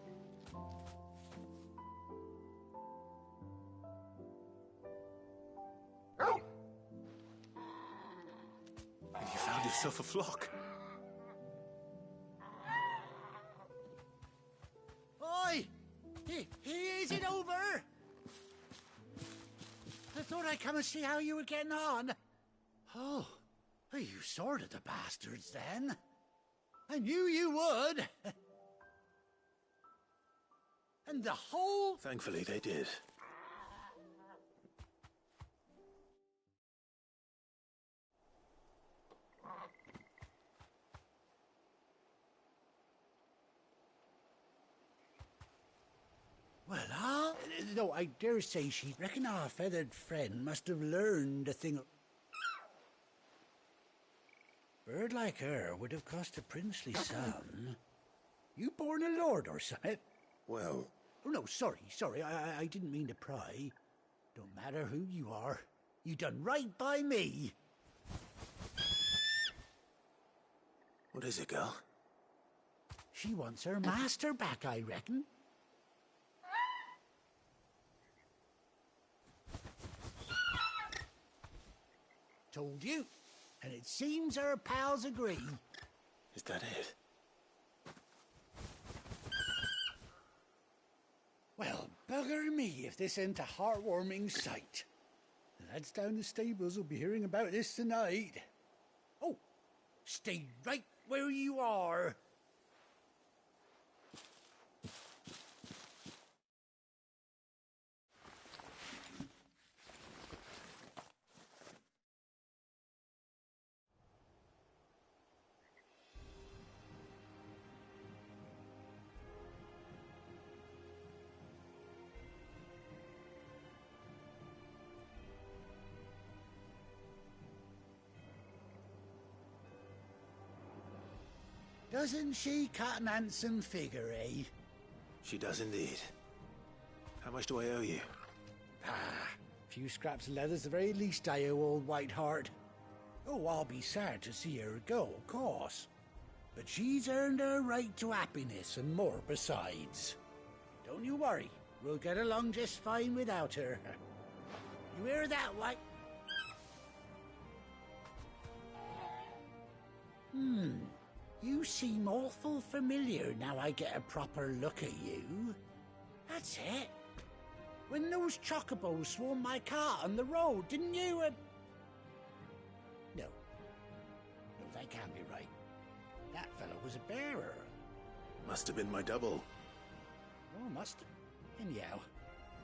And you found yourself a flock. Oi! Is it over? I thought I'd come and see how you were getting on. Oh, you sorted the bastards then. I knew you would. And the whole... Thankfully, they did. Well, no, I dare say she reckon our feathered friend must have learned a thing. Bird like her would have cost a princely sum. You born a lord or something? Well... Oh, no, sorry, I didn't mean to pry. Don't matter who you are. You done right by me. What is it, girl? She wants her master back, I reckon. Told you. And it seems her pals agree. Is that it? Well, bugger me if this ain't a heartwarming sight. The lads down the stables will be hearing about this tonight. Oh, stay right where you are. Doesn't she cut an handsome figure, eh? She does indeed. How much do I owe you? A few scraps of leather's the very least I owe old White Hart. Oh, I'll be sad to see her go, of course. But she's earned her right to happiness and more besides. Don't you worry, we'll get along just fine without her. You hear that, White? You seem awful familiar now I get a proper look at you. That's it. When those chocobos swarmed my car on the road, didn't you? No, that can't be right. That fellow was a bearer. Must have been my double. Oh, must have. Anyhow,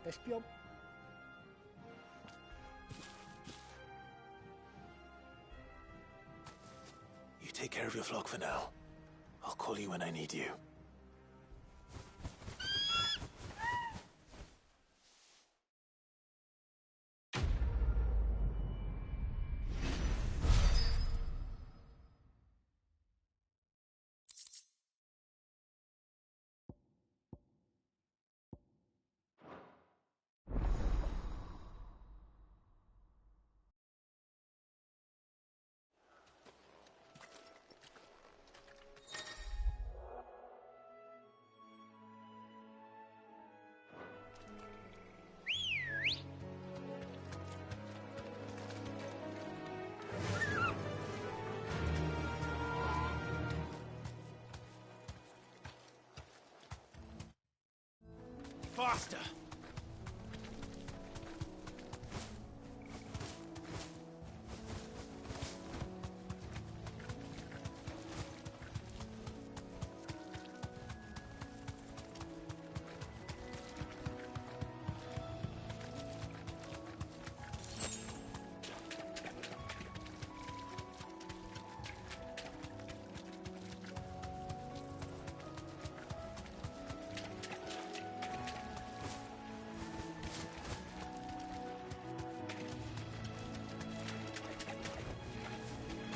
best be on. You take care of your flock for now. I'll call you when I need you. Faster!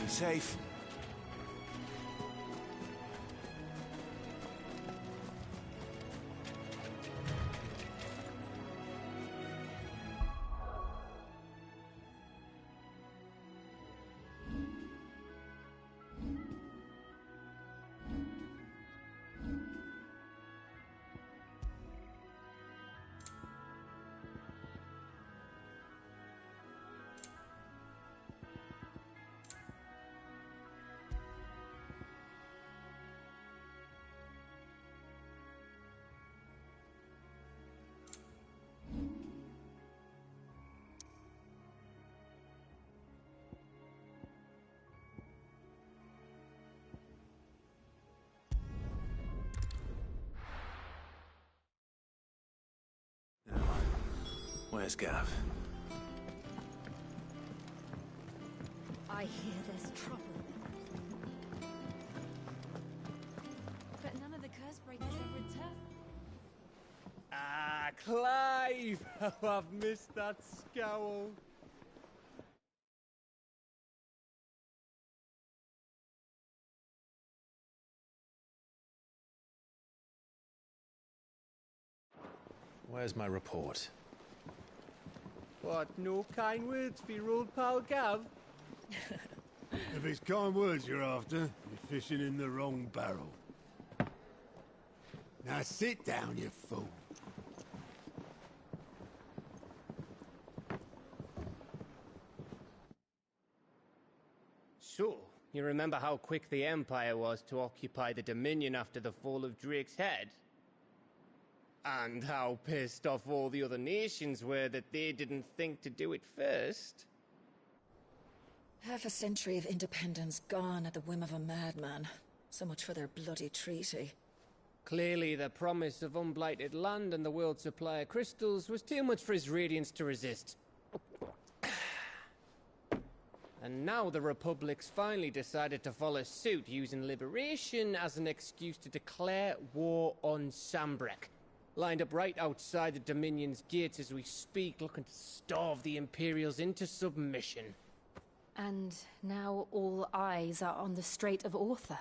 Be safe. Where's Gav? I hear there's trouble. But none of the curse breakers have returned. Ah, Clive! Oh, I've missed that scowl. Where's my report? What, no kind words for your old pal Gav? If it's kind words you're after, you're fishing in the wrong barrel. Now sit down, you fool. So, you remember how quick the Empire was to occupy the Dominion after the fall of Drake's head? And how pissed off all the other nations were that they didn't think to do it first? Half a century of independence gone at the whim of a madman. So much for their bloody treaty. Clearly, the promise of unblighted land and the world's supply of crystals was too much for his radiance to resist. And now the Republic's finally decided to follow suit, using liberation as an excuse to declare war on Sanbreque. Lined up right outside the Dominion's gates as we speak, looking to starve the Imperials into submission. And now all eyes are on the Strait of Author.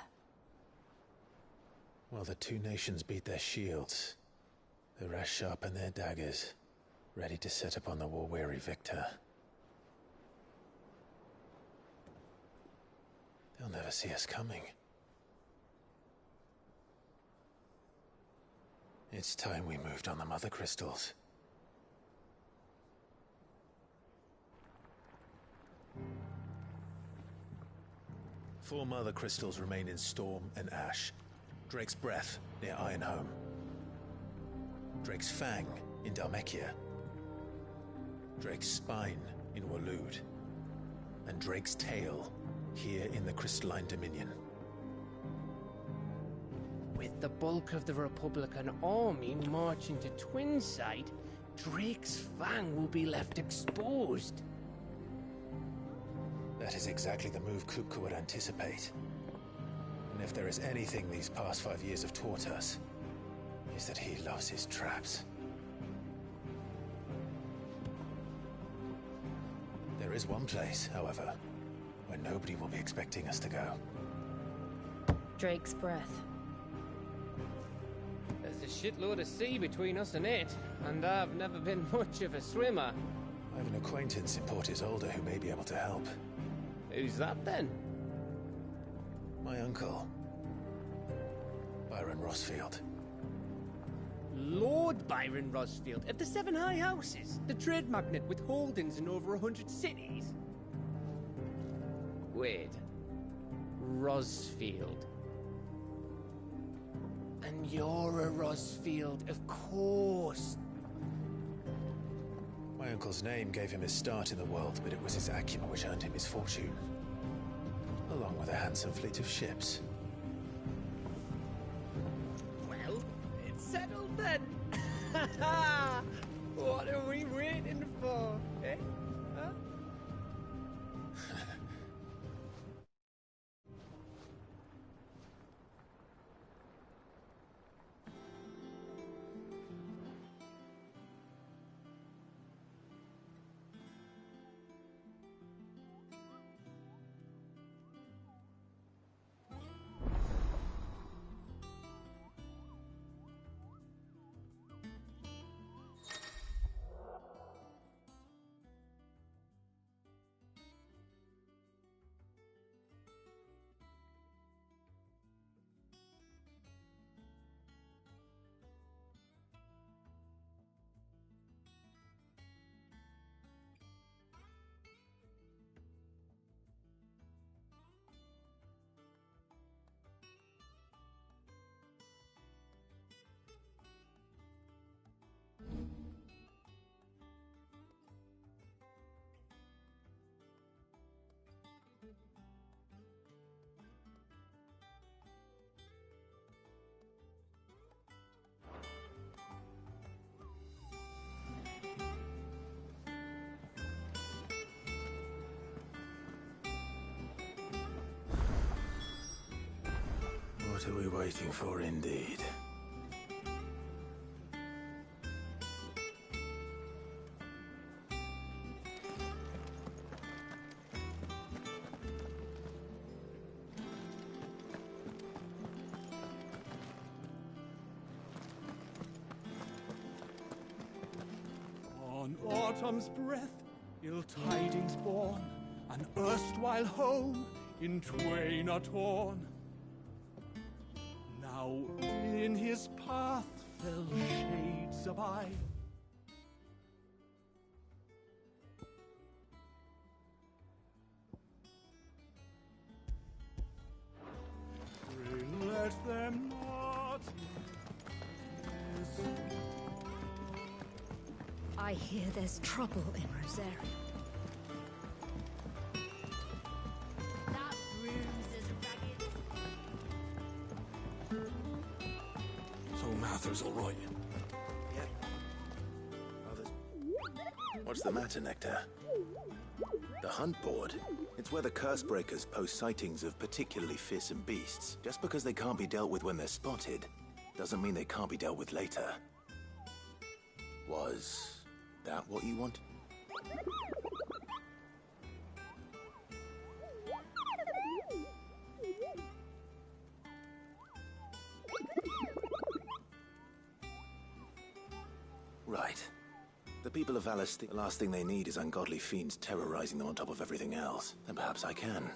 Well, the two nations beat their shields. The rest sharpen their daggers, ready to set upon the war-weary victor. They'll never see us coming. It's time we moved on the Mother Crystals. Four Mother Crystals remain in Storm and Ash. Drake's Breath, near Ironhome. Drake's Fang, in Dhalmekia. Drake's Spine, in Waloed. And Drake's Tail, here in the Crystalline Dominion. With the bulk of the Republican army marching to Twinside, Drake's Fang will be left exposed. That is exactly the move Kupka would anticipate. And if there is anything these past 5 years have taught us, is that he loves his traps. There is one place, however, where nobody will be expecting us to go. Drake's Breath. There's a shitload of sea between us and it, and I've never been much of a swimmer. I have an acquaintance in Port Isolde who may be able to help. Who's that then? My uncle, Byron Rosfield. Lord Byron Rosfield of the Seven High Houses, the trade magnate with holdings in over 100 cities. Wait, Rosfield. And you're a Rosfield, of course. My uncle's name gave him his start in the world, but it was his acumen which earned him his fortune. Along with a handsome fleet of ships. Well, it's settled then. What are we waiting for, eh? Huh? What are we waiting for, indeed? On autumn's breath, ill tidings born, an erstwhile home in twain are torn. Now in his path fell shades abide. Pray let them not miss. I hear there's trouble in Rosaria. That room's as ragged. So Mather's all right. Yep. Others. What's the matter, Nectar? The hunt board? It's where the Cursebreakers post sightings of particularly fearsome beasts. Just because they can't be dealt with when they're spotted, doesn't mean they can't be dealt with later. Was that what you want? Right. The people of Valis think the last thing they need is ungodly fiends terrorizing them on top of everything else. Then perhaps I can.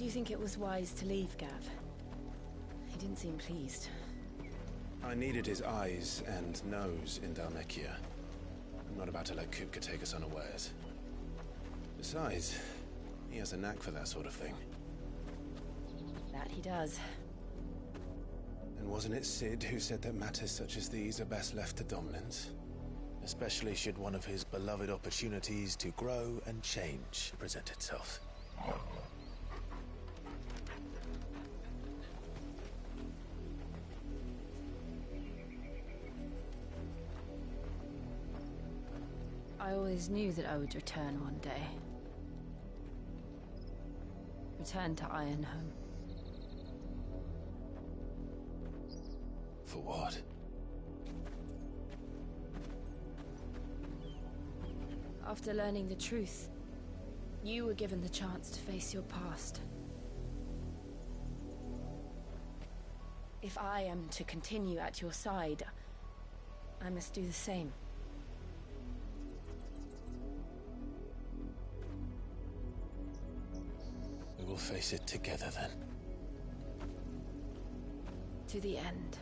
Do you think it was wise to leave, Gav? He didn't seem pleased. I needed his eyes and nose in Dhalmekia. I'm not about to let Kupka take us unawares. Besides, he has a knack for that sort of thing. That he does. And wasn't it Sid who said that matters such as these are best left to dominance? Especially should one of his beloved opportunities to grow and change present itself. I always knew that I would return one day. Return to Ironhome. For what? After learning the truth, you were given the chance to face your past. If I am to continue at your side, I must do the same. We will face it together then. To the end.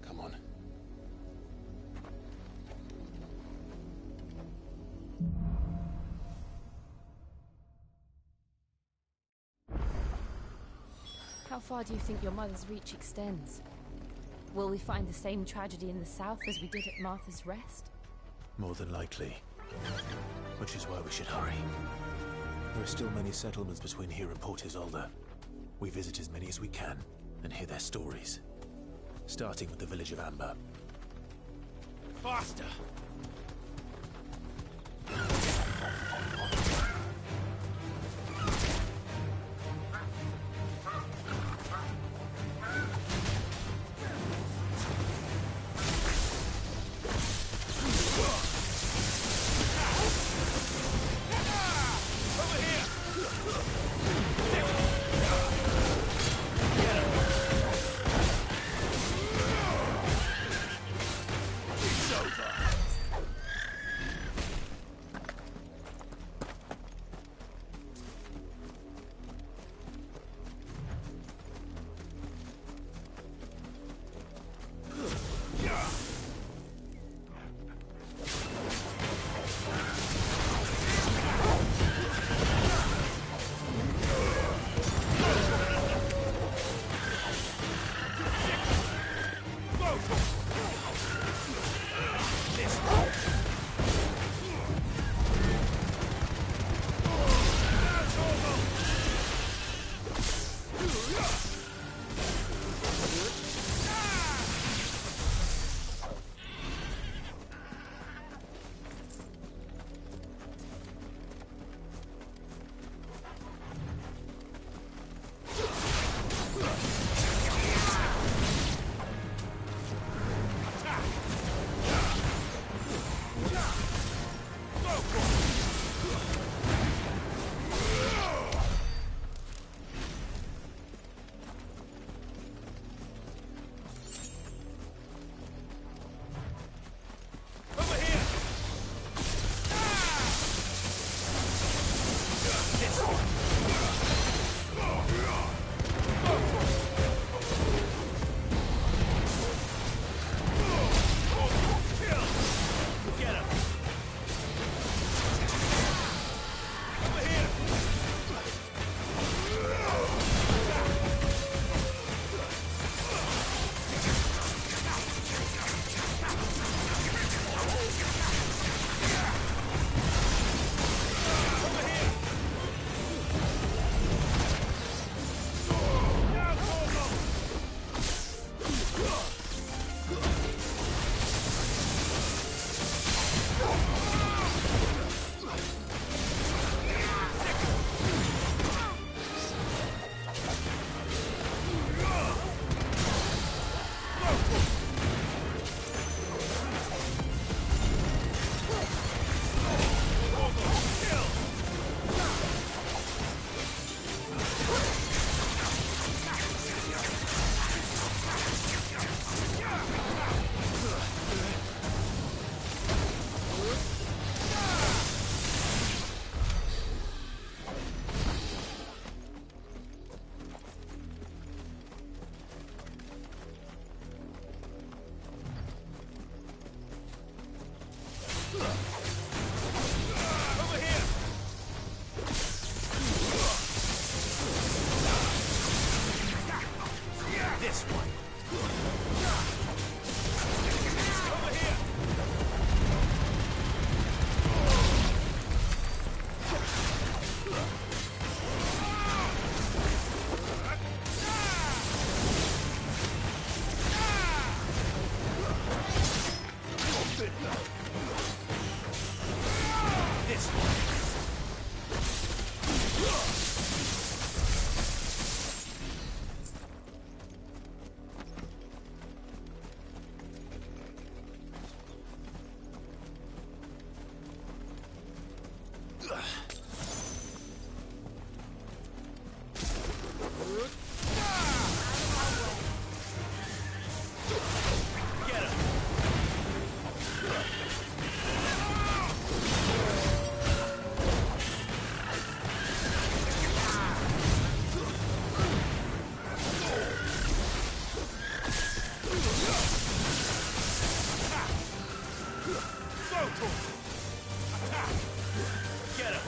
Come on. How far do you think your mother's reach extends? Will we find the same tragedy in the south as we did at Martha's Rest? More than likely. Which is why we should hurry. There are still many settlements between here and Port Isolde. We visit as many as we can and hear their stories. Starting with the village of Amber. Faster! Get him!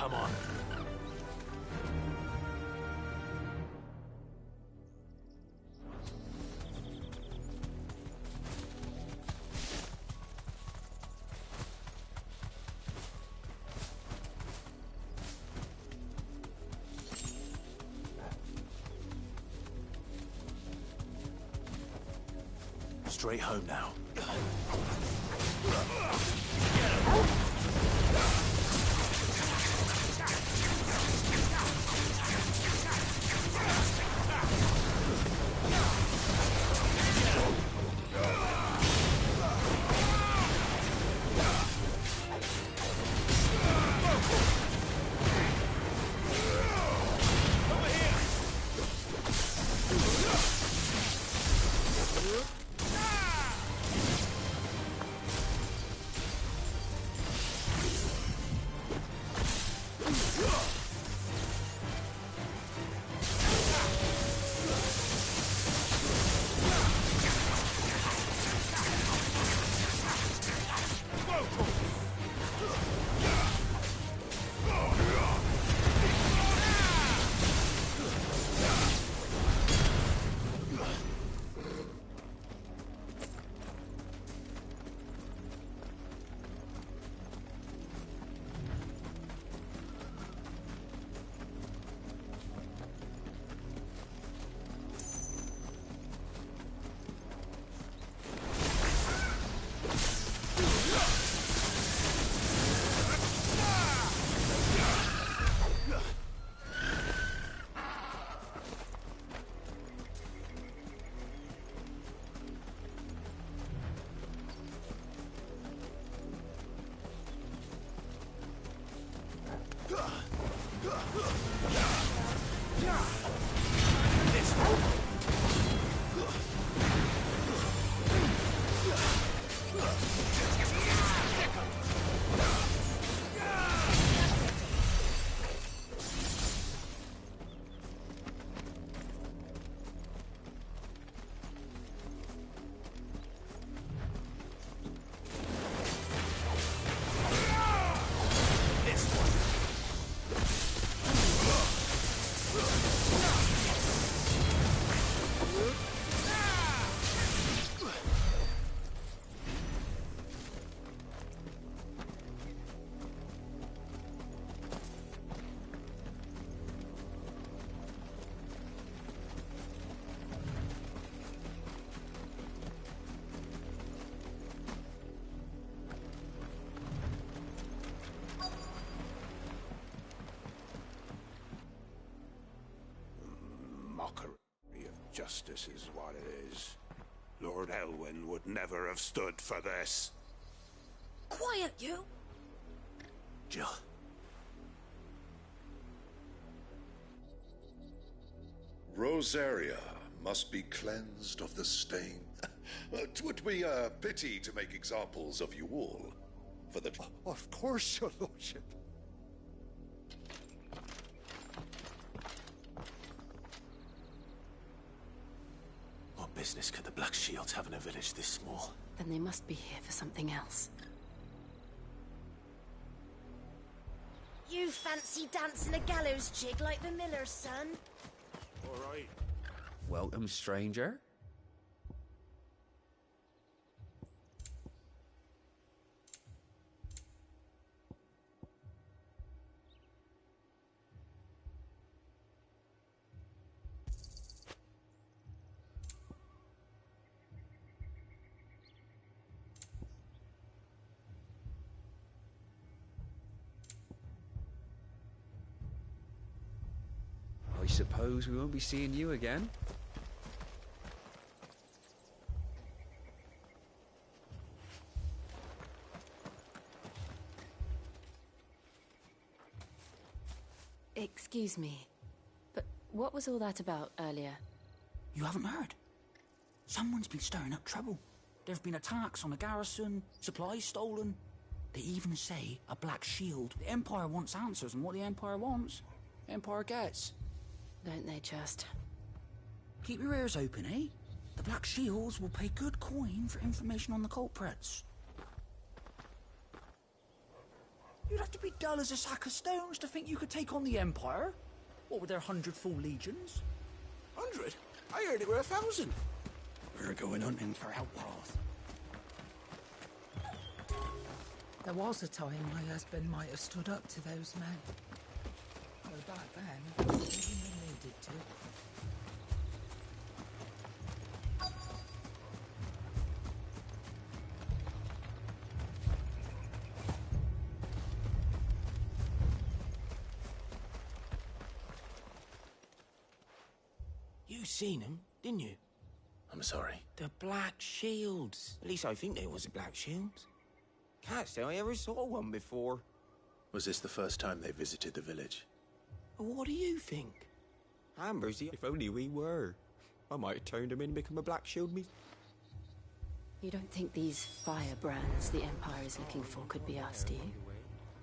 Come on. Straight home now. Justice is what it is. Lord Elwyn would never have stood for this. Quiet, you! Jill. Rosaria must be cleansed of the stain. 'Twould be a pity to make examples of you all. For the... Of course, your lordship. What business could the Black Shields have in a village this small? Then they must be here for something else. You fancy dancing a gallows jig like the miller's son? All right. Welcome, stranger. I suppose we won't be seeing you again. Excuse me, but what was all that about earlier? You haven't heard? Someone's been stirring up trouble. There have been attacks on the garrison, supplies stolen. They even say a black shield. The Empire wants answers, and what the Empire wants, the Empire gets. Don't they just? Keep your ears open, eh? The Black Shields will pay good coin for information on the culprits. You'd have to be dull as a sack of stones to think you could take on the Empire. What with their 100 full legions? 100? I heard it were 1,000. We're going hunting for outlaws. There was a time my husband might have stood up to those men. Well, back then, he needed to. You seen them, didn't you? I'm sorry. The Black Shields. At least I think they was the Black Shields. Can't say I ever saw one before. Was this the first time they visited the village? What do you think? Amber's If only we were. I might have turned him in and become a Black Shield me. You don't think these firebrands the Empire is looking for could be us, do you?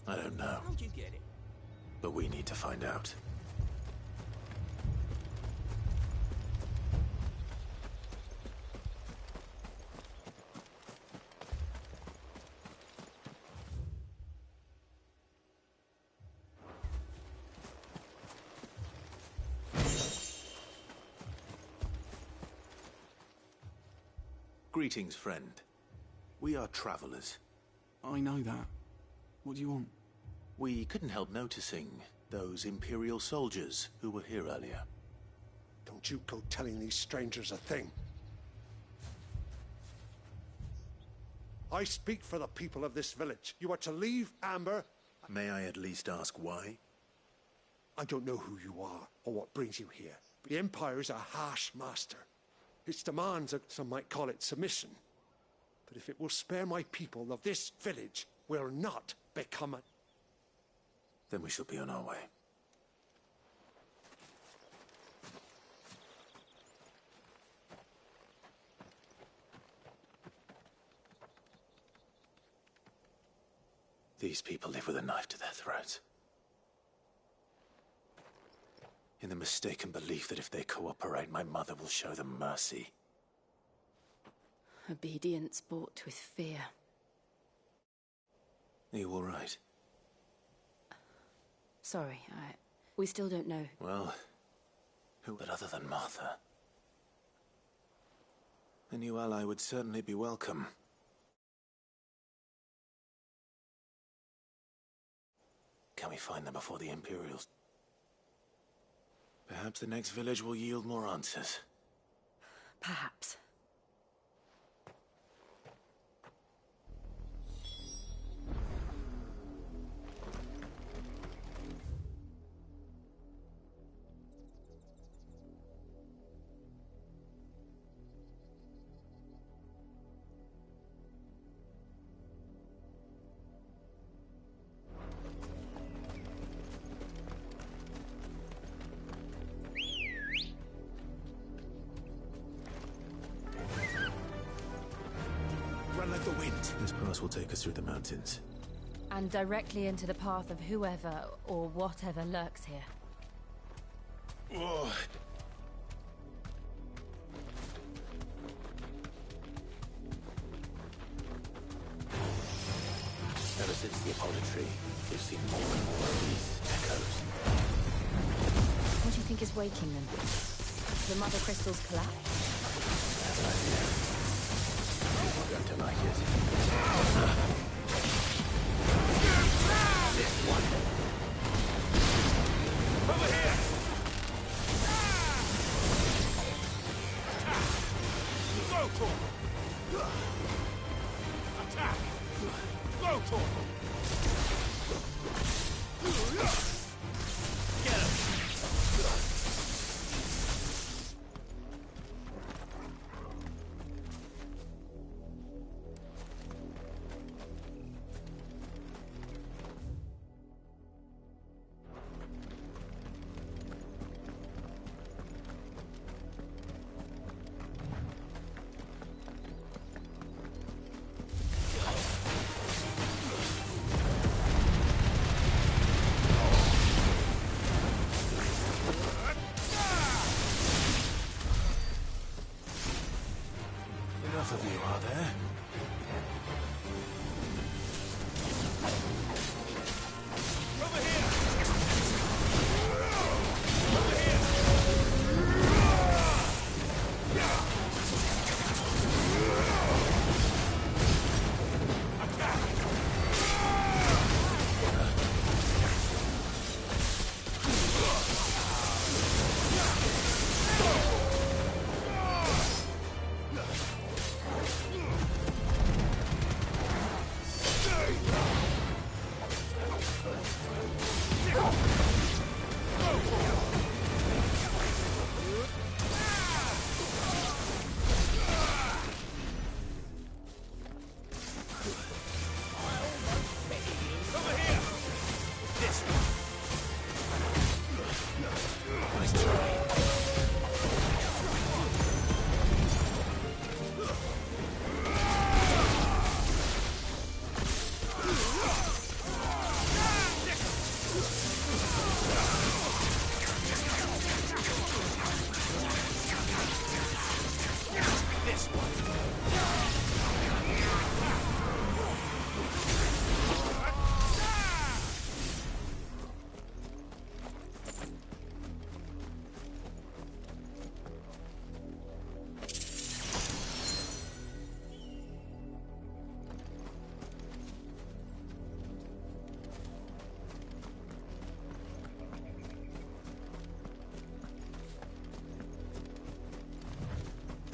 I don't know. How'd you get it? But we need to find out. Greetings, friend. We are travelers. I know that. What do you want? We couldn't help noticing those Imperial soldiers who were here earlier. Don't you go telling these strangers a thing. I speak for the people of this village. You are to leave Amber. May I at least ask why? I don't know who you are or what brings you here. But the Empire is a harsh master. Its demands are, some might call it, submission. But if it will spare my people of this village, will not become a... Then we shall be on our way. These people live with a knife to their throats. In the mistaken belief that if they cooperate, my mother will show them mercy. Obedience bought with fear. Are you all right? Sorry, we still don't know. Well, who but other than Martha? A new ally would certainly be welcome. Can we find them before the Imperials? Perhaps the next village will yield more answers. Perhaps. Like the wind. This pass will take us through the mountains. And directly into the path of whoever or whatever lurks here. Oh. Ever since the Apollo tree, we've seen more and more of these echoes. What do you think is waking them? The Mother Crystal's collapse? That's an idea. I'm going to like it. This one. Over here! Go, Tor! Attack! Go, Tor! Get him! enough of you, are there?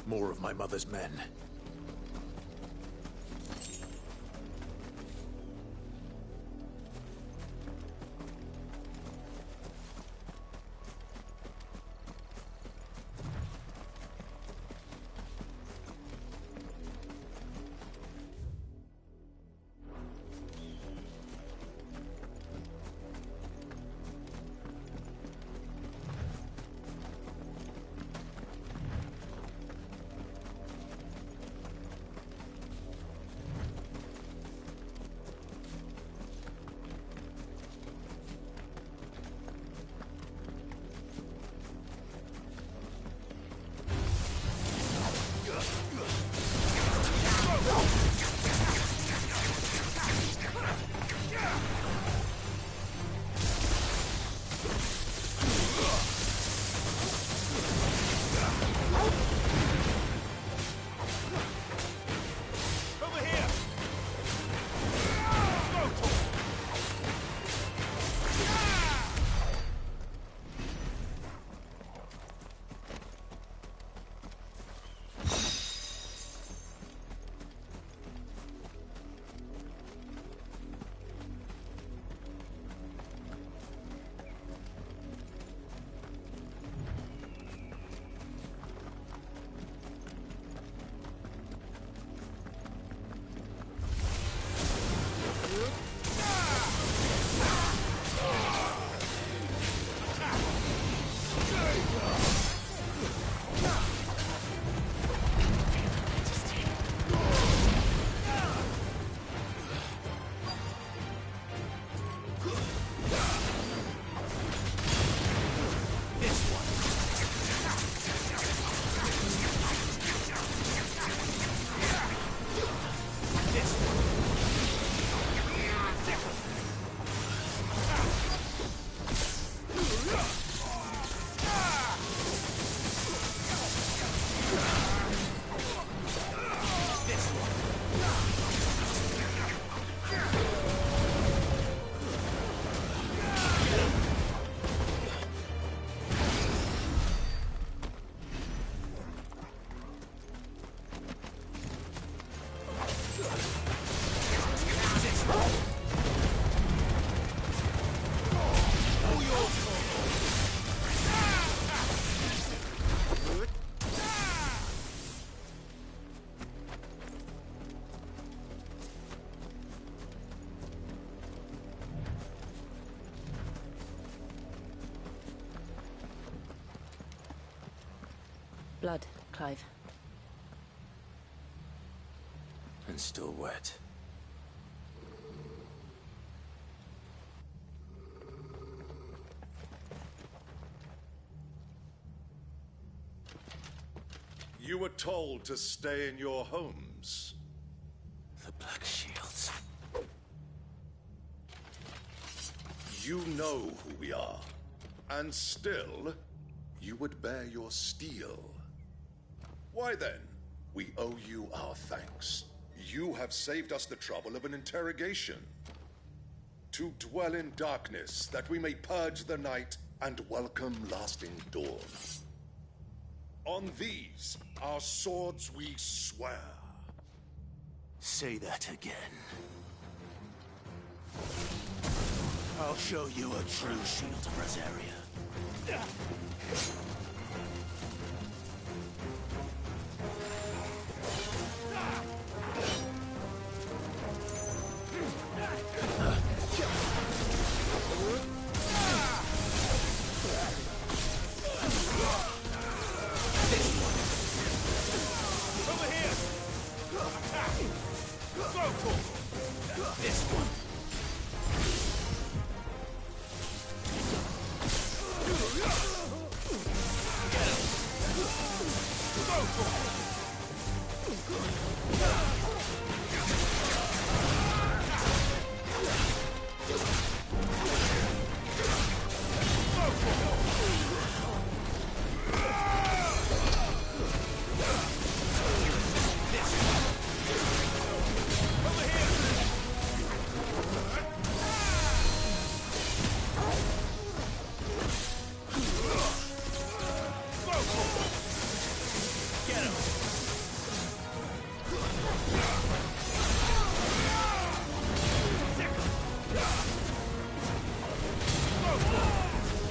More of my mother's men. Blood, Clive. And still wet. You were told to stay in your homes. The Black Shields. You know who we are. And still, you would bear your steel. Why then? We owe you our thanks. You have saved us the trouble of an interrogation. To dwell in darkness, that we may purge the night and welcome lasting dawn. On these, our swords we swear. Say that again. I'll show you a true shield of Rosaria. Over here! Go for it! This one! Get him! Go for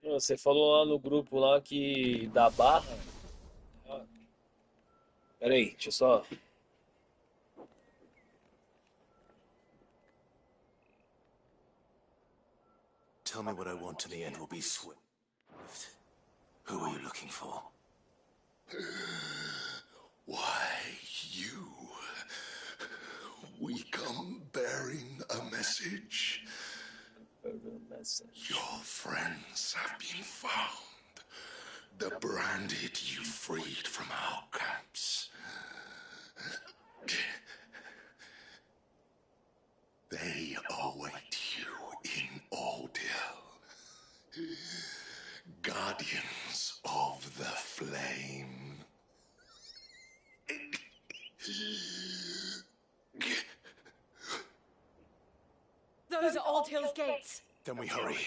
Você falou lá no grupo lá que da Barra. Ah, peraí, deixa eu só. Tell me what I want and the end will be swift. Who are you looking for? Why, you. We come bearing a message. Your friends have been found. The branded you freed from our camps. They await you in Aldil. Guardians of the Flame. Those are Old Hill's gates. Then we hurry.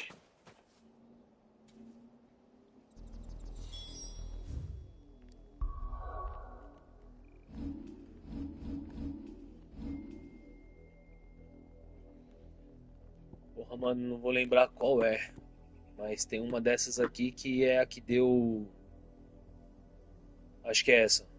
Porra, mano, não vou lembrar qual é. Mas tem uma dessas aqui que é a que deu. Acho que é essa.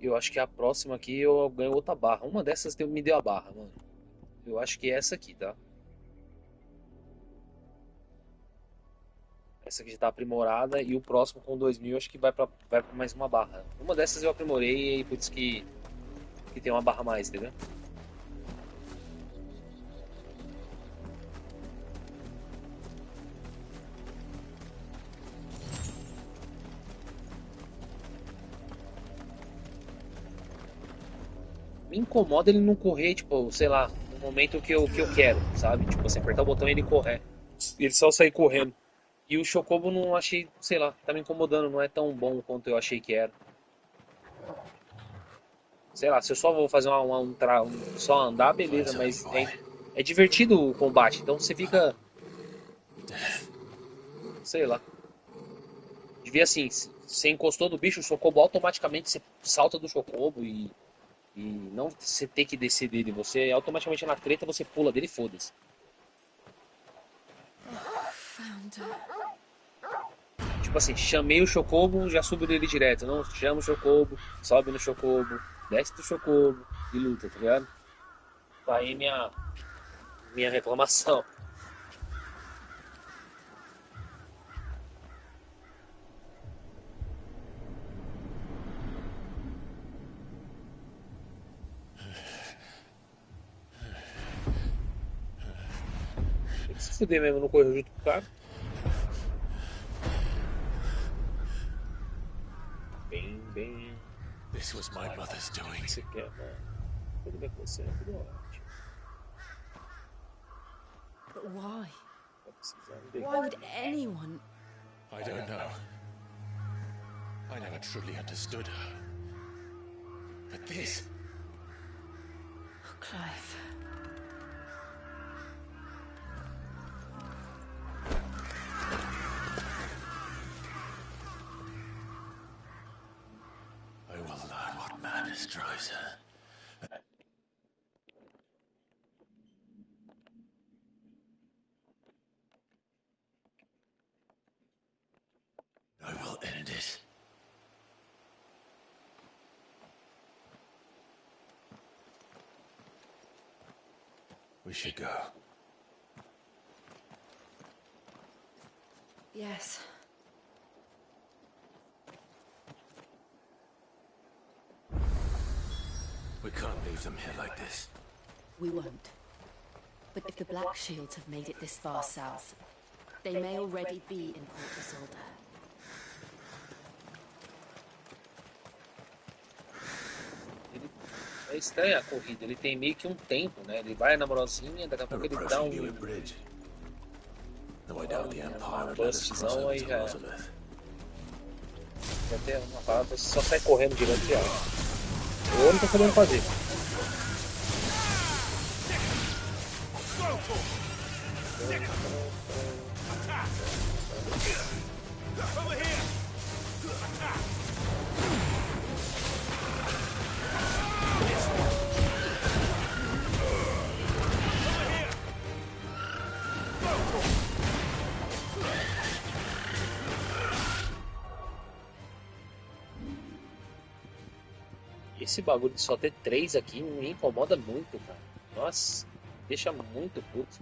Eu acho que a próxima aqui eu ganho outra barra. Uma dessas me deu a barra, mano. Eu acho que é essa aqui, tá? Essa aqui já tá aprimorada e o próximo com 2000 acho que vai pra mais uma barra. Uma dessas eu aprimorei e por isso que tem uma barra a mais, entendeu? Me incomoda ele não correr, tipo, sei lá, no momento que eu quero, sabe? Tipo, você apertar o botão e ele correr. Ele só sair correndo. E o Chocobo não achei, sei lá, tá me incomodando, não é tão bom quanto eu achei que era. Sei lá, se eu só vou fazer só andar, beleza, mas é divertido o combate, então você fica... Sei lá. Devia assim, você encostou no bicho, o Chocobo automaticamente você salta do Chocobo e não você ter que descer dele, você automaticamente na treta você pula dele e foda-se. Tipo assim, chamei o Chocobo, já subo dele direto. Não, chama o Chocobo, sobe no Chocobo, desce do Chocobo e luta, tá ligado? Tá aí minha reclamação. Tem que se fuder mesmo, não correu junto com o cara. Bem. This was my mother's doing. Você quer, mano? Tudo bem com você, tudo ótimo. But why? Tá precisando de... Why would anyone? I don't know. I never truly understood her. But this... Oh, Clive. I will learn what madness drives her. I will end it. We should go. Yes. We can't leave them here like this. We won't. But if the Black Shields have made it this far south, they may already be in Port Isolde. É estranha a corrida, ele tem meio que um tempo, né? Ele vai na moralzinha, daqui a pouco ele dá um... uma postzão aí já... Já tem uma parada, só sai correndo direto de água. Eu não tô sabendo fazer. Esse bagulho de só ter 3 aqui me incomoda muito, cara. Nossa, deixa muito puto.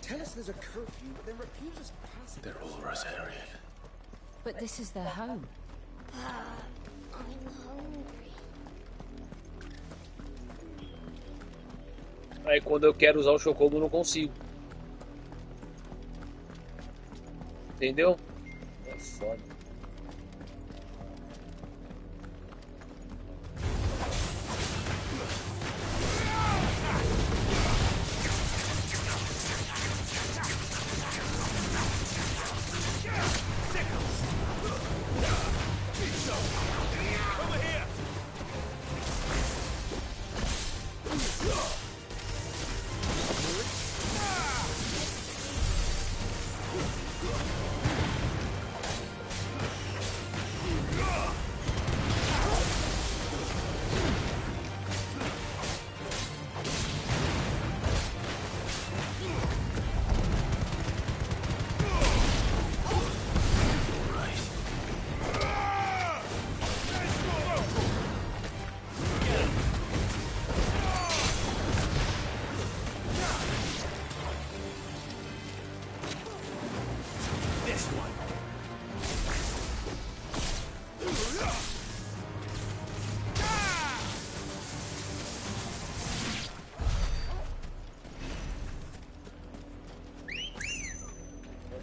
tell us there's a curfew, but then refuse us passage. They're all Rosarian. But this is their home. I'm hungry. Aí quando eu quero usar o Chocobo eu não consigo. Entendeu? É foda.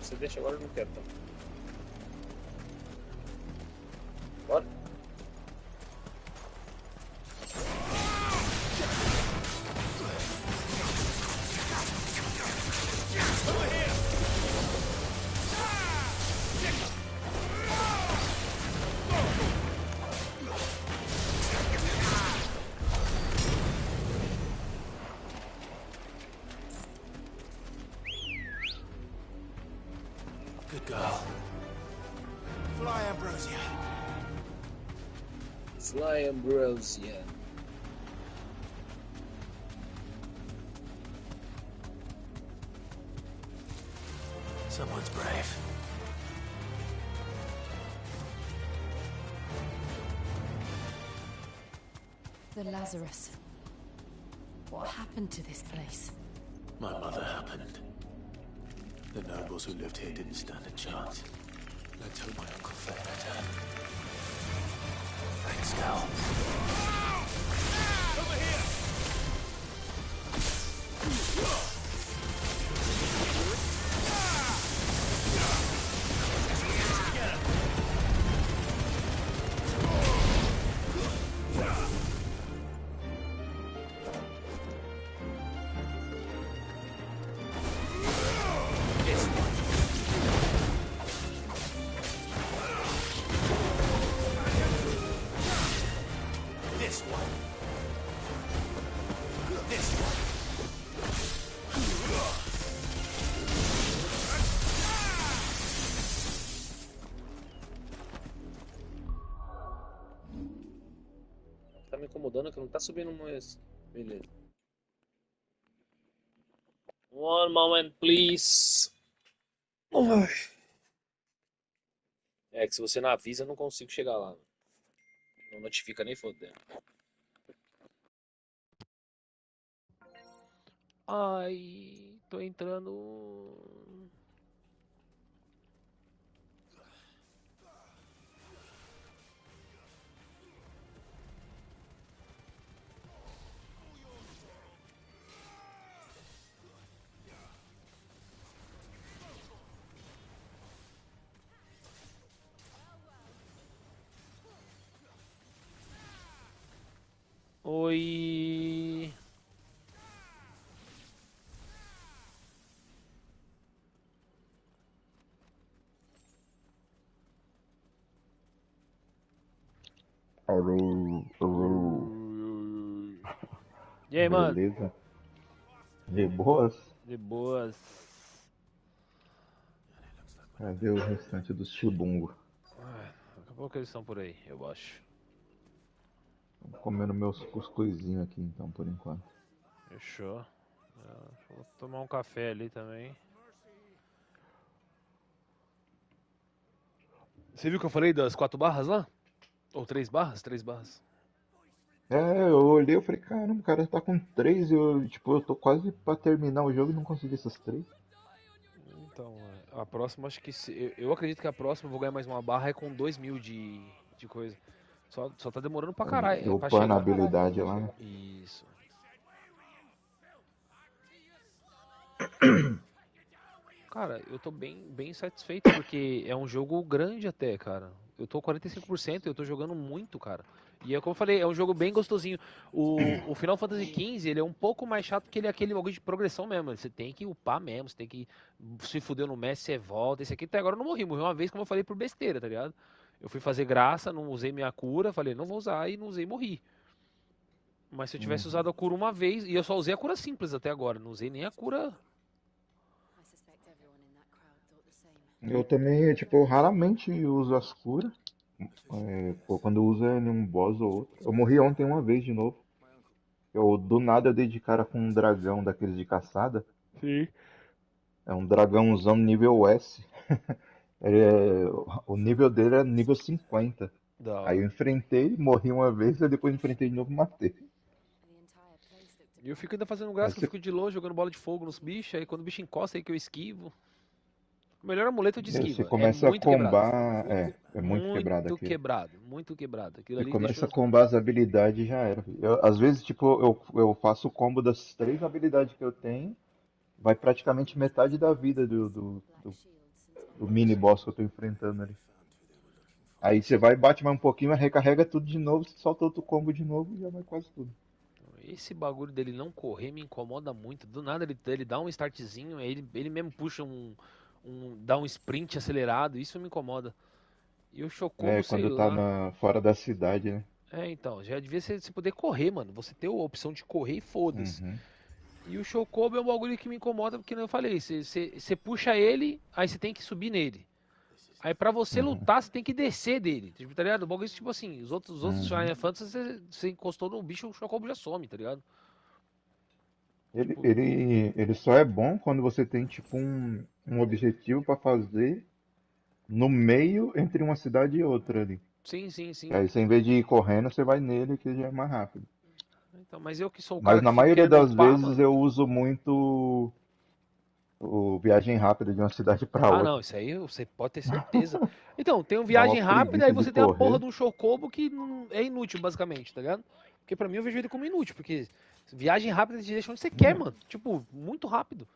Você deixa agora, eu não quero, tá? Bora. Good girl. Fly, Ambrosia. Fly, Ambrosia. Someone's brave. The Lazarus. What happened to this place? My mother happened. The nobles who lived here didn't stand a chance. Let's hope my uncle fell better. Thanks, Cal. Over here! Tá me incomodando que não tá subindo mais. Beleza. One moment, please. É que se você não avisa, eu não consigo chegar lá. Não notifica nem fodendo. Ai, tô entrando. Oi. Alô, alô. E aí, mano? Beleza? De boas? De boas. Cadê o restante dos chibungo? Daqui a pouco eles estão por aí, eu acho. Tô comendo meus cuscuzinhos aqui então, por enquanto. Fechou. Vou tomar um café ali também. Você viu que eu falei das 4 barras lá? Ou 3 barras? 3 barras. É, eu olhei e falei, caramba, o cara tá com 3 e eu tô quase pra terminar o jogo e não consegui essas 3. Então, a próxima, acho que. Eu acredito que a próxima eu vou ganhar mais uma barra é com 2.000 de coisa. Só tá demorando pra caralho. Eu Pra upando a chegar. habilidade lá, né? Isso. Cara, eu tô bem satisfeito porque é um jogo grande até, cara. Eu tô 45%, eu tô jogando muito, cara. E é como eu falei, é um jogo bem gostosinho. O Final Fantasy XV, ele é um pouco mais chato porque ele é aquele bagulho de progressão mesmo. Você tem que upar mesmo, você tem que... Se fudeu no mestre, você volta. Esse aqui até agora eu não morri uma vez, como eu falei, por besteira, tá ligado? Eu fui fazer graça, não usei minha cura, falei, não vou usar e não usei e morri. Mas se eu tivesse usado a cura uma vez, e eu só usei a cura simples até agora, não usei nem a cura... Eu também, tipo, eu raramente uso as curas. Quando uso é em um boss ou outro. Eu morri ontem uma vez de novo. Do nada eu dei de cara com um dragão daqueles de caçada. Sim. É um dragãozão nível S. O nível dele é nível 50. Da Aí eu hora. enfrentei, morri uma vez, e depois enfrentei de novo e matei. E eu fico ainda fazendo Aí graça, que eu você- fico de longe jogando bola de fogo nos bichos, aí quando o bicho encosta aí que eu esquivo. O melhor amuleto de Você esquiva. começa É a muito quebrado. combar. É muito quebrado Muito aquilo. quebrado, muito quebrado. Aquilo Você ali começa deixa. a combar as habilidades e já era. Às vezes, tipo, eu faço o combo das 3 habilidades que eu tenho, vai praticamente metade da vida do mini boss que eu tô enfrentando ali. Aí você vai, bate mais um pouquinho, recarrega tudo de novo, você solta outro combo de novo e já vai quase tudo. Esse bagulho dele não correr me incomoda muito. Do nada ele dá um startzinho, aí ele mesmo puxa dá um sprint acelerado, isso me incomoda. E o Chocobo, sei Quando tá lá. fora da cidade, né? Então, já devia você poder correr, mano. Você ter a opção de correr e foda-se. Uhum. E o Chocobo é um bagulho que me incomoda, porque, como eu falei, você puxa ele, aí você tem que subir nele. Aí pra você lutar, você tem que descer dele, tipo, tá ligado? O bagulho é tipo assim, os outros Final Fantasy, você encostou no bicho, o Chocobo já some, tá ligado? Ele só é bom quando você tem, tipo, um objetivo pra fazer no meio entre uma cidade e outra ali. Sim, sim, sim. Aí você, em vez de ir correndo, você vai nele que já é mais rápido. Então, mas eu que sou o cara Mas que na fico maioria querendo das upar, vezes mano. eu uso muito o viagem rápida de uma cidade pra Ah, outra. não, isso aí você pode ter certeza. Então, tem um Dá uma viagem rápida, aí preguiça de você tem a porra correr. de um Chocobo que é inútil, basicamente, tá ligado? Porque pra mim eu vejo ele como inútil, porque viagem rápida te deixa onde você quer, mano. Tipo, muito rápido.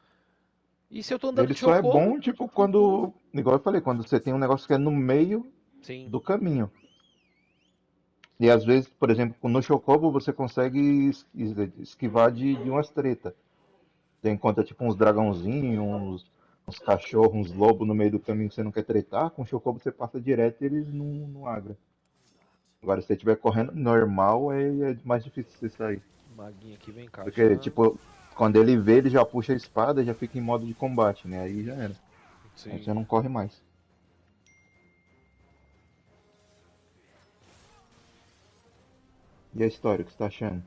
E se eu tô andando Ele de só é Chocobo, bom, tipo, quando, igual eu falei, quando você tem um negócio que é no meio sim. do caminho. E às vezes, por exemplo, no Chocobo você consegue esquivar de umas treta. Você encontra tipo uns dragãozinhos, uns cachorros, uns lobos no meio do caminho que você não quer tretar. Com o Chocobo você passa direto e eles não agram. Agora, se você estiver correndo normal, é mais difícil você sair. Maguinho aqui, vem cá. Porque, tipo, quando ele vê, ele já puxa a espada e já fica em modo de combate, né? Aí já era. Aí Sim. você não corre mais. E a história, o que você tá achando?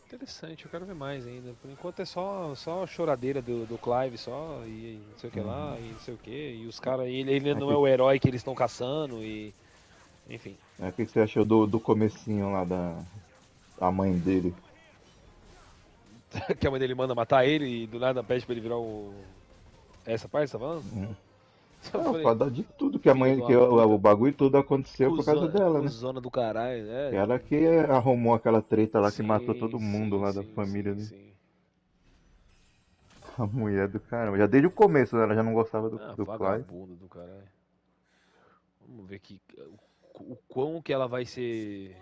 Interessante, eu quero ver mais ainda. Por enquanto é só a choradeira do Clive, só, e não sei o que lá, e não sei o que. E os caras, ele não é o herói que eles estão caçando, e. Enfim. O que você achou do comecinho lá da mãe dele? Que a mãe dele manda matar ele e do nada pede pra ele virar o. Essa parte, você tá falando? Eu Não, falei, pra dar de tudo que a mãe, filho que de uma o bagulho tudo aconteceu por causa dela, né? Cuzona do caralho, né? Ela que arrumou aquela treta lá que Sim, matou todo mundo sim, lá da sim, família sim, dele. sim. A mulher do caramba. Já desde o começo ela já não gostava do Clive. Vagabundo do caralho. Vamos ver aqui o quão que ela vai ser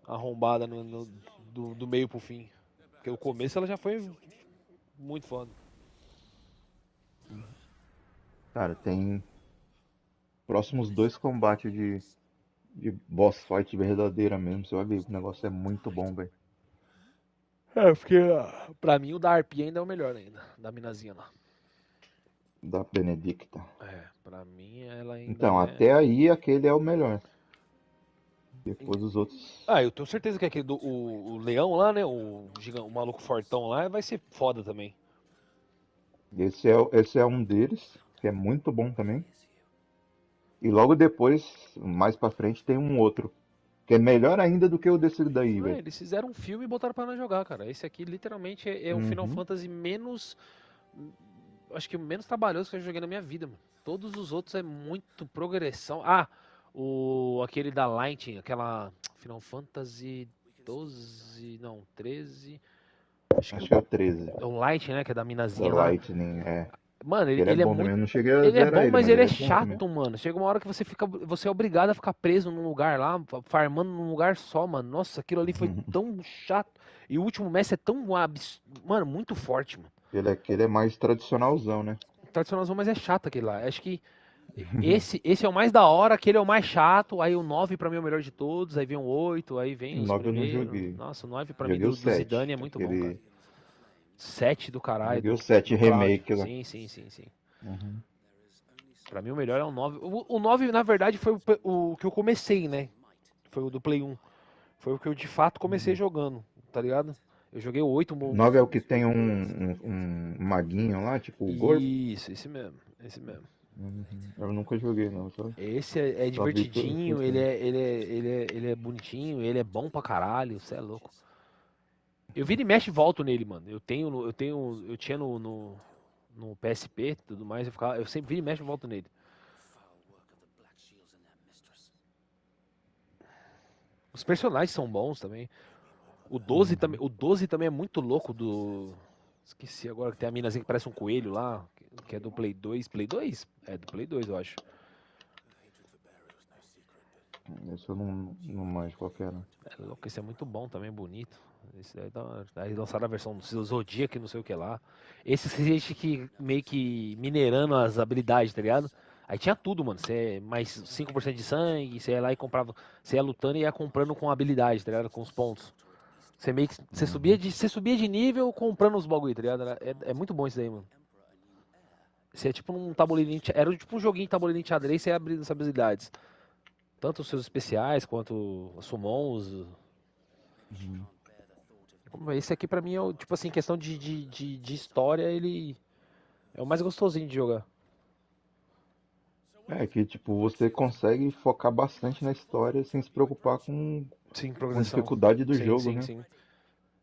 arrombada do meio pro fim. Porque o começo ela já foi muito foda. Cara, tem próximos 2 combates de boss fight verdadeira mesmo. Você vai ver, o negócio é muito bom, velho. Porque pra mim o da Arpia ainda é o melhor ainda, da minazinha lá. Da Benedicta. Pra mim ela ainda Então, até aí aquele é o melhor. Depois os outros. Eu tenho certeza que aquele o leão lá, né, o maluco fortão lá vai ser foda também. Esse é um deles, que é muito bom também. E logo depois, mais pra frente, tem um outro. Que é melhor ainda do que o desse daí, velho. Eles fizeram um filme e botaram pra nós jogar, cara. Esse aqui literalmente é um Final Fantasy menos acho que o menos trabalhoso que eu joguei na minha vida, mano. Todos os outros é muito progressão. Aquele da Lightning, aquela Final Fantasy 12, não, 13. Acho que é o 13. É o Lightning, né, que é da O minazinha lá. Lightning, é. Mano, Ele é ele é bom muito. também. Eu não cheguei a Ele é zerar bom, mas ele é bom chato, também. mano. Chega uma hora que você é obrigado a ficar preso num lugar lá, farmando num lugar só, mano. Nossa, aquilo ali foi tão chato. E o último mestre é tão mano, muito forte, mano. Ele é mais tradicionalzão, né? Tradicionalzão, mas é chato aquele lá. Acho que esse é o mais da hora, aquele é o mais chato. Aí o 9 pra mim é o melhor de todos. Aí vem o 8, aí vem O os 9 eu não primeiros. joguei. Nossa, o 9 pra Joguei mim o do 7, Zidane é muito bom, aquele- cara. 7 do caralho. Joguei o 7 do Cloud. remake lá. Sim. Uhum. Pra mim o melhor é o 9. O 9, na verdade, foi o que eu comecei, né? Foi o do Play 1. Foi o que eu de fato comecei jogando, tá ligado? Eu joguei o 8. O 9 é o que tem um maguinho lá, tipo o Gorp? Isso, esse mesmo. Uhum. Eu nunca joguei, não. Só... Esse é só vi divertidinho, por ele é bonitinho, ele é bom pra caralho, você é louco. Eu vira e mexe e volto nele, mano. Eu tinha no PSP e tudo mais, eu sempre vira e mexe e volto nele. Os personagens são bons também. O 12 também é muito louco esqueci agora que tem a minazinha que parece um coelho lá, que é do Play 2. Play 2? É do Play 2, eu acho. Esse eu não manjo qual que era. É louco, esse é muito bom também, bonito. Esse daí lançaram a versão do Zodiac, não sei o que lá. Esse gente que meio que minerando as habilidades, tá ligado? Aí tinha tudo, mano. Você mais 5% de sangue, você ia lá e comprava. Você ia lutando e ia comprando com habilidade, tá ligado? Com os pontos. Você meio que. Você subia de nível comprando os bagulho, tá ligado? É muito bom isso daí, mano. Você é tipo um tabuleirinho. Era tipo um joguinho de tabuleirinho de xadrez, você ia abrindo as habilidades. Tanto os seus especiais quanto os summons. Esse aqui pra mim é tipo assim, questão de história, ele é o mais gostosinho de jogar. É que, tipo, você consegue focar bastante na história sem se preocupar com a progressão. dificuldade do jogo, né? Sim.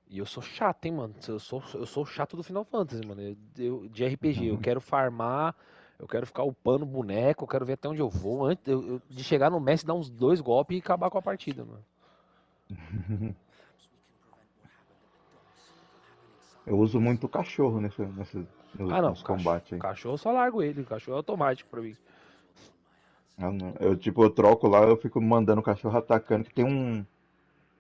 E eu sou chato, hein, mano. Eu sou chato do Final Fantasy, mano. De RPG, eu quero farmar, eu quero ficar upando boneco, eu quero ver até onde eu vou. Antes de chegar no mestre, dar uns 2 golpes e acabar com a partida, mano. Eu uso muito o cachorro nos combates aí. Cachorro eu só largo ele, cachorro é automático pra mim. Ah, não. Eu troco lá, eu fico mandando o cachorro atacando, que tem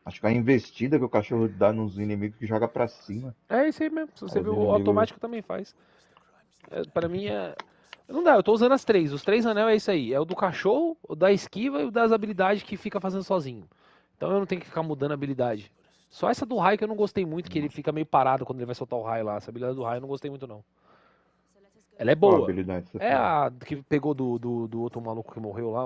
acho que é a investida que o cachorro dá nos inimigos que joga pra cima. É isso aí mesmo, se você Aí ver os o inimigos- automático também faz. Pra mim é... Não dá, eu tô usando as 3. Os 3 anel é isso aí. É o do cachorro, o da esquiva e o das habilidades que fica fazendo sozinho. Então eu não tenho que ficar mudando a habilidade. Só essa do raio que eu não gostei muito, que ele fica meio parado quando ele vai soltar o raio lá. Essa habilidade do raio eu não gostei muito, não. Ela é Qual boa. habilidade você É fala? a que pegou do outro maluco que morreu lá,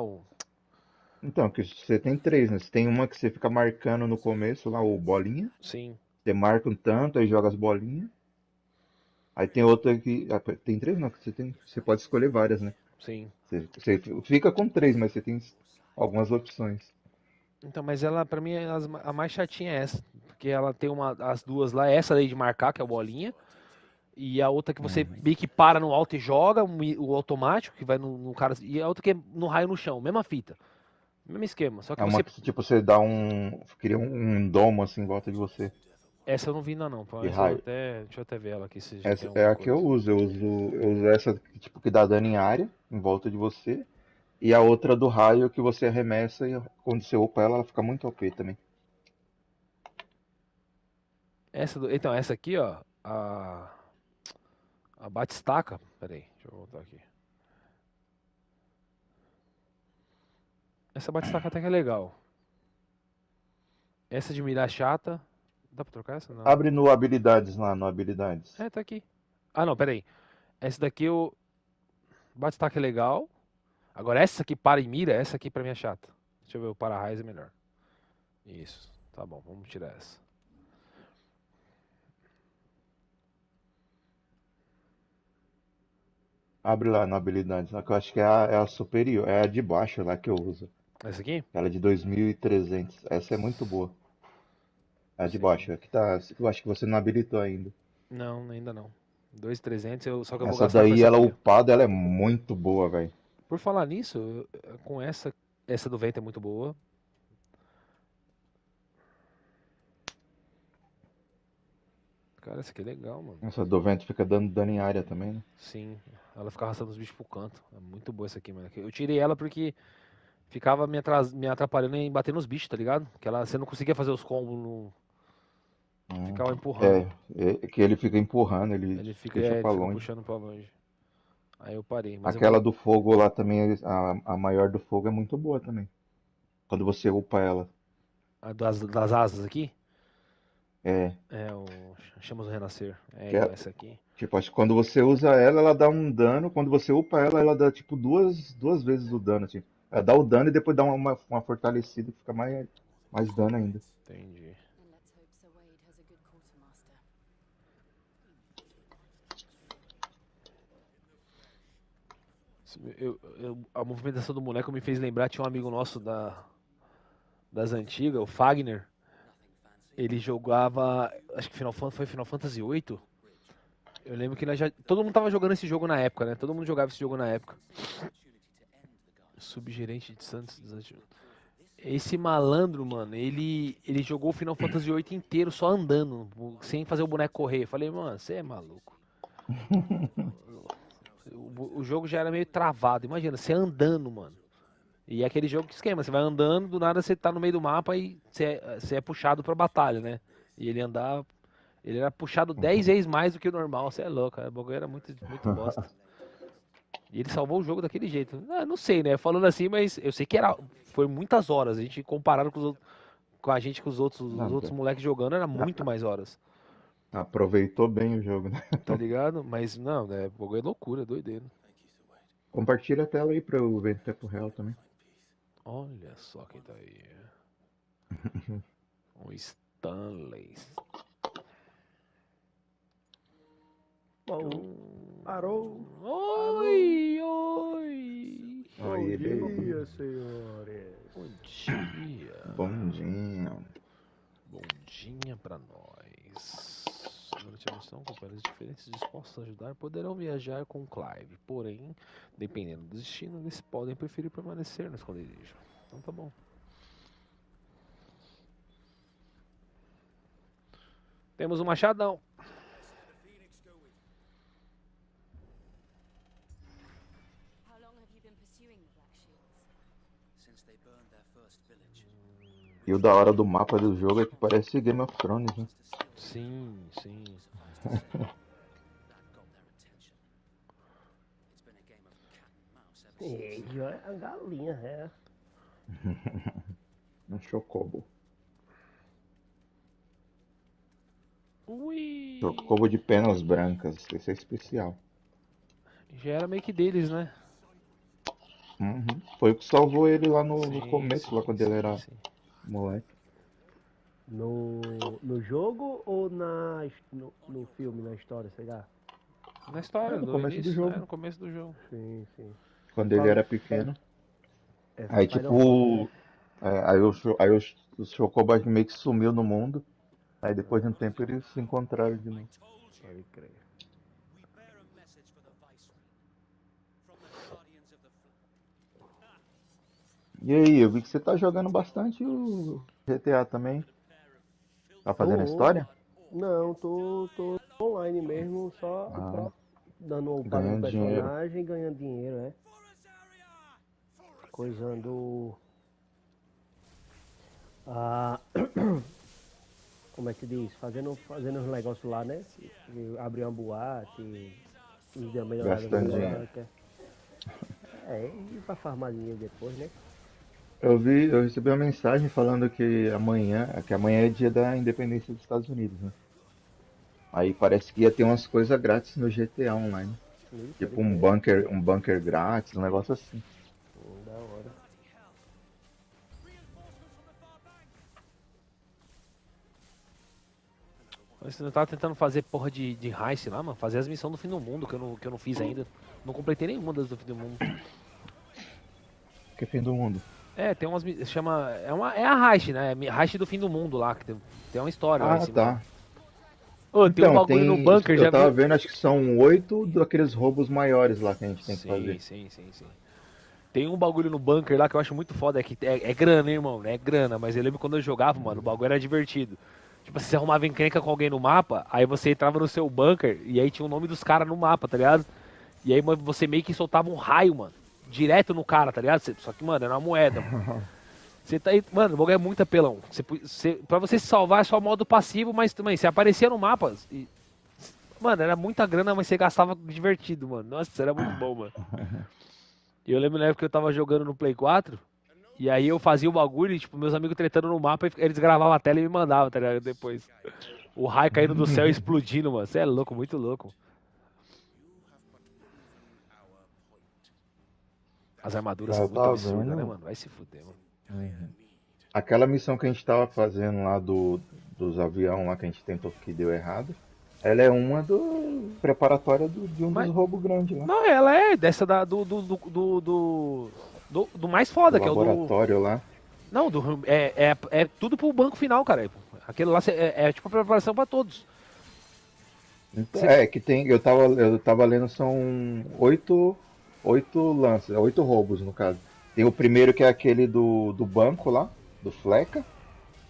Então, que você tem 3, né? Você tem uma que você fica marcando no começo lá, o bolinha. Sim. Você marca um tanto, aí joga as bolinhas. Aí tem outra que. Tem 3 não, que você pode escolher várias, né? Sim. Você fica com 3, mas você tem algumas opções. Então, mas ela, pra mim, a mais chatinha é essa. Porque ela tem as duas lá, essa daí de marcar, que é o bolinha. E a outra que você meio que para no alto e joga, o automático, que vai no cara. E a outra que é no raio no chão, mesma fita. Mesmo esquema. Só que É uma que, tipo, você dá cria um domo assim em volta de você. Essa eu não vi ainda não. De Essa raio. Deixa eu até ver ela aqui. Se já Essa tem é a alguma que eu uso. Eu uso essa tipo, que dá dano em área, em volta de você. E a outra do raio que você arremessa e quando você upa ela fica muito OP também. Então, essa aqui, ó. A bate-estaca. Pera aí, deixa eu voltar aqui. Essa bate-estaca até que é legal. Essa de mirar chata. Dá pra trocar essa? Não. Abre no habilidades lá, no habilidades. É, tá aqui. Ah, não, pera aí. Essa daqui eu... Bate-estaca é legal. Agora essa aqui para e mira, essa aqui pra mim é chata. Deixa eu ver, o para-raiz é melhor. Isso, tá bom, vamos tirar essa. Abre lá na habilidades, lá que eu acho que é a superior, é a de baixo lá que eu uso. Essa aqui? Ela é de 2300. Essa é muito boa. É a de baixo, é que tá, eu acho que você não habilitou ainda. Não, ainda não. 2.300, só que eu vou Essa gastar com daí, essa ela aqui. upada, ela é muito boa, velho. Por falar nisso, com essa do vento é muito boa. Cara, essa aqui é legal, mano. Essa do vento fica dando dano em área também, né? Sim, ela fica arrastando os bichos pro canto. É muito boa essa aqui, mano. Eu tirei ela porque ficava me atrapalhando em bater nos bichos, tá ligado? Que você não conseguia fazer os combos no... Ficava empurrando. É que ele fica empurrando, ele Ele fica deixa pra longe. puxando pra longe. Aí eu parei. Mas Aquela do fogo lá também, a maior do fogo é muito boa também. Quando você upa ela. A das asas aqui? É. É, o Chamas do Renascer. É, Que essa aqui. Tipo, acho que quando você usa ela, ela dá um dano. Quando você upa ela, ela dá tipo duas vezes o dano, assim. Ela dá o dano e depois dá uma fortalecida que fica mais dano ainda. Entendi. A movimentação do boneco me fez lembrar, tinha um amigo nosso das antigas, o Fagner. Ele jogava, acho que foi Final Fantasy VIII. Eu lembro que todo mundo tava jogando esse jogo na época, né? Todo mundo jogava esse jogo na época. Subgerente de Santos desativado. Esse malandro, mano, ele jogou o Final Fantasy VIII inteiro só andando, sem fazer o boneco correr. Eu falei, mano, você é maluco. O jogo já era meio travado. Imagina, você andando, mano. E é aquele jogo que esquema, você vai andando, do nada você tá no meio do mapa e você é puxado pra batalha, né? E ele era puxado 10 vezes mais do que o normal, você é louco, cara. O bagulho era muito bosta. E ele salvou o jogo daquele jeito. Não sei, né? Falando assim, mas eu sei que foi muitas horas. A gente comparado com os outros moleques jogando, era muito mais horas. Aproveitou bem o jogo, né? Tá ligado? Mas não, né? O bagulho é loucura, é doideira. Compartilha a tela aí pra eu ver em tempo real também. Olha só quem tá aí. O Stanley. Bom, parou. Oi. Bom dia, senhores. Bom dia. Bom dia. Bom dia pra nós. Durante a missão, companheiros diferentes dispostos a ajudar poderão viajar com Clive. Porém, dependendo do destino, eles podem preferir permanecer no esconderijo. Então tá bom. Temos um machadão. E o da hora do mapa do jogo é que parece Game of Thrones, né? Sim, sim. É a galinha, é. Um chocobo. Ui. Chocobo de penas brancas, esse é especial. Já era meio que deles, né? Uhum. Foi o que salvou ele lá no começo, sim, lá quando ele era moleque. No jogo ou no filme, na história, sei lá? Na história, no começo início, do jogo. né? No começo do jogo. Sim, sim. Quando ele era pequeno. Aí tipo. Aí os Chocobos meio que sumiu no mundo. Aí depois de um tempo eles se encontraram de novo. Pode crer. E aí, eu vi que você tá jogando bastante o GTA também. Tá fazendo a história? Não, tô online mesmo, só dando um pago no personagem e ganhando dinheiro, né? Coisando. Como é que diz? Fazendo uns negócios lá, né? Abrir uma boate, melhorar gastando dinheiro. E pra farmar dinheiro depois, né? Eu recebi uma mensagem falando que amanhã é dia da independência dos Estados Unidos, né? Aí parece que ia ter umas coisas grátis no GTA Online. Tipo um bunker grátis, um negócio assim. Da hora. Você não tava tentando fazer porra de heist lá, mano? Fazer as missões do fim do mundo, que eu não fiz ainda. Não completei nenhuma das do fim do mundo. Que fim do mundo? Tem umas. Chama. É a heist, né? É heist do fim do mundo lá, que tem uma história lá em cima. Tá. Ô, tem um Então, bagulho no bunker, já eu tava viu? vendo, acho que são 8 daqueles roubos maiores lá que a gente tem que fazer. Sim. Tem um bagulho no bunker lá que eu acho muito foda, é que é grana, hein, irmão, é grana, mas eu lembro quando eu jogava, mano, o bagulho era divertido. Tipo, você arrumava encrenca com alguém no mapa, aí você entrava no seu bunker e aí tinha o nome dos caras no mapa, tá ligado? E aí você meio que soltava um raio, mano, direto no cara, tá ligado? Só que, mano, era uma moeda, mano. Você tá aí, mano, o bagulho é muito apelão. Pra você se salvar é só modo passivo, mas também, você aparecia no mapa e... Mano, era muita grana, mas você gastava divertido, mano. Nossa, era muito bom, mano. E eu lembro na época que eu tava jogando no Play 4, e aí eu fazia o bagulho e, tipo, meus amigos tretando no mapa, e eles gravavam a tela e me mandavam, tá ligado? Depois. O raio caindo do céu e explodindo, mano. Você é louco, muito louco. As armaduras são muito absurdas, né, mano? Vai se fuder, mano. Aquela missão que a gente tava fazendo lá dos aviões lá que a gente tentou que deu errado, ela é uma preparatória de um dos roubos grandes lá. Não, ela é dessa do mais foda, Do que é o do... laboratório lá. Não, é tudo pro banco final, cara. Aquele lá é tipo a preparação pra todos. Então, que tem, eu tava lendo, são 8 lances, 8 roubos no caso. Tem o primeiro que é aquele do banco lá, do Fleca,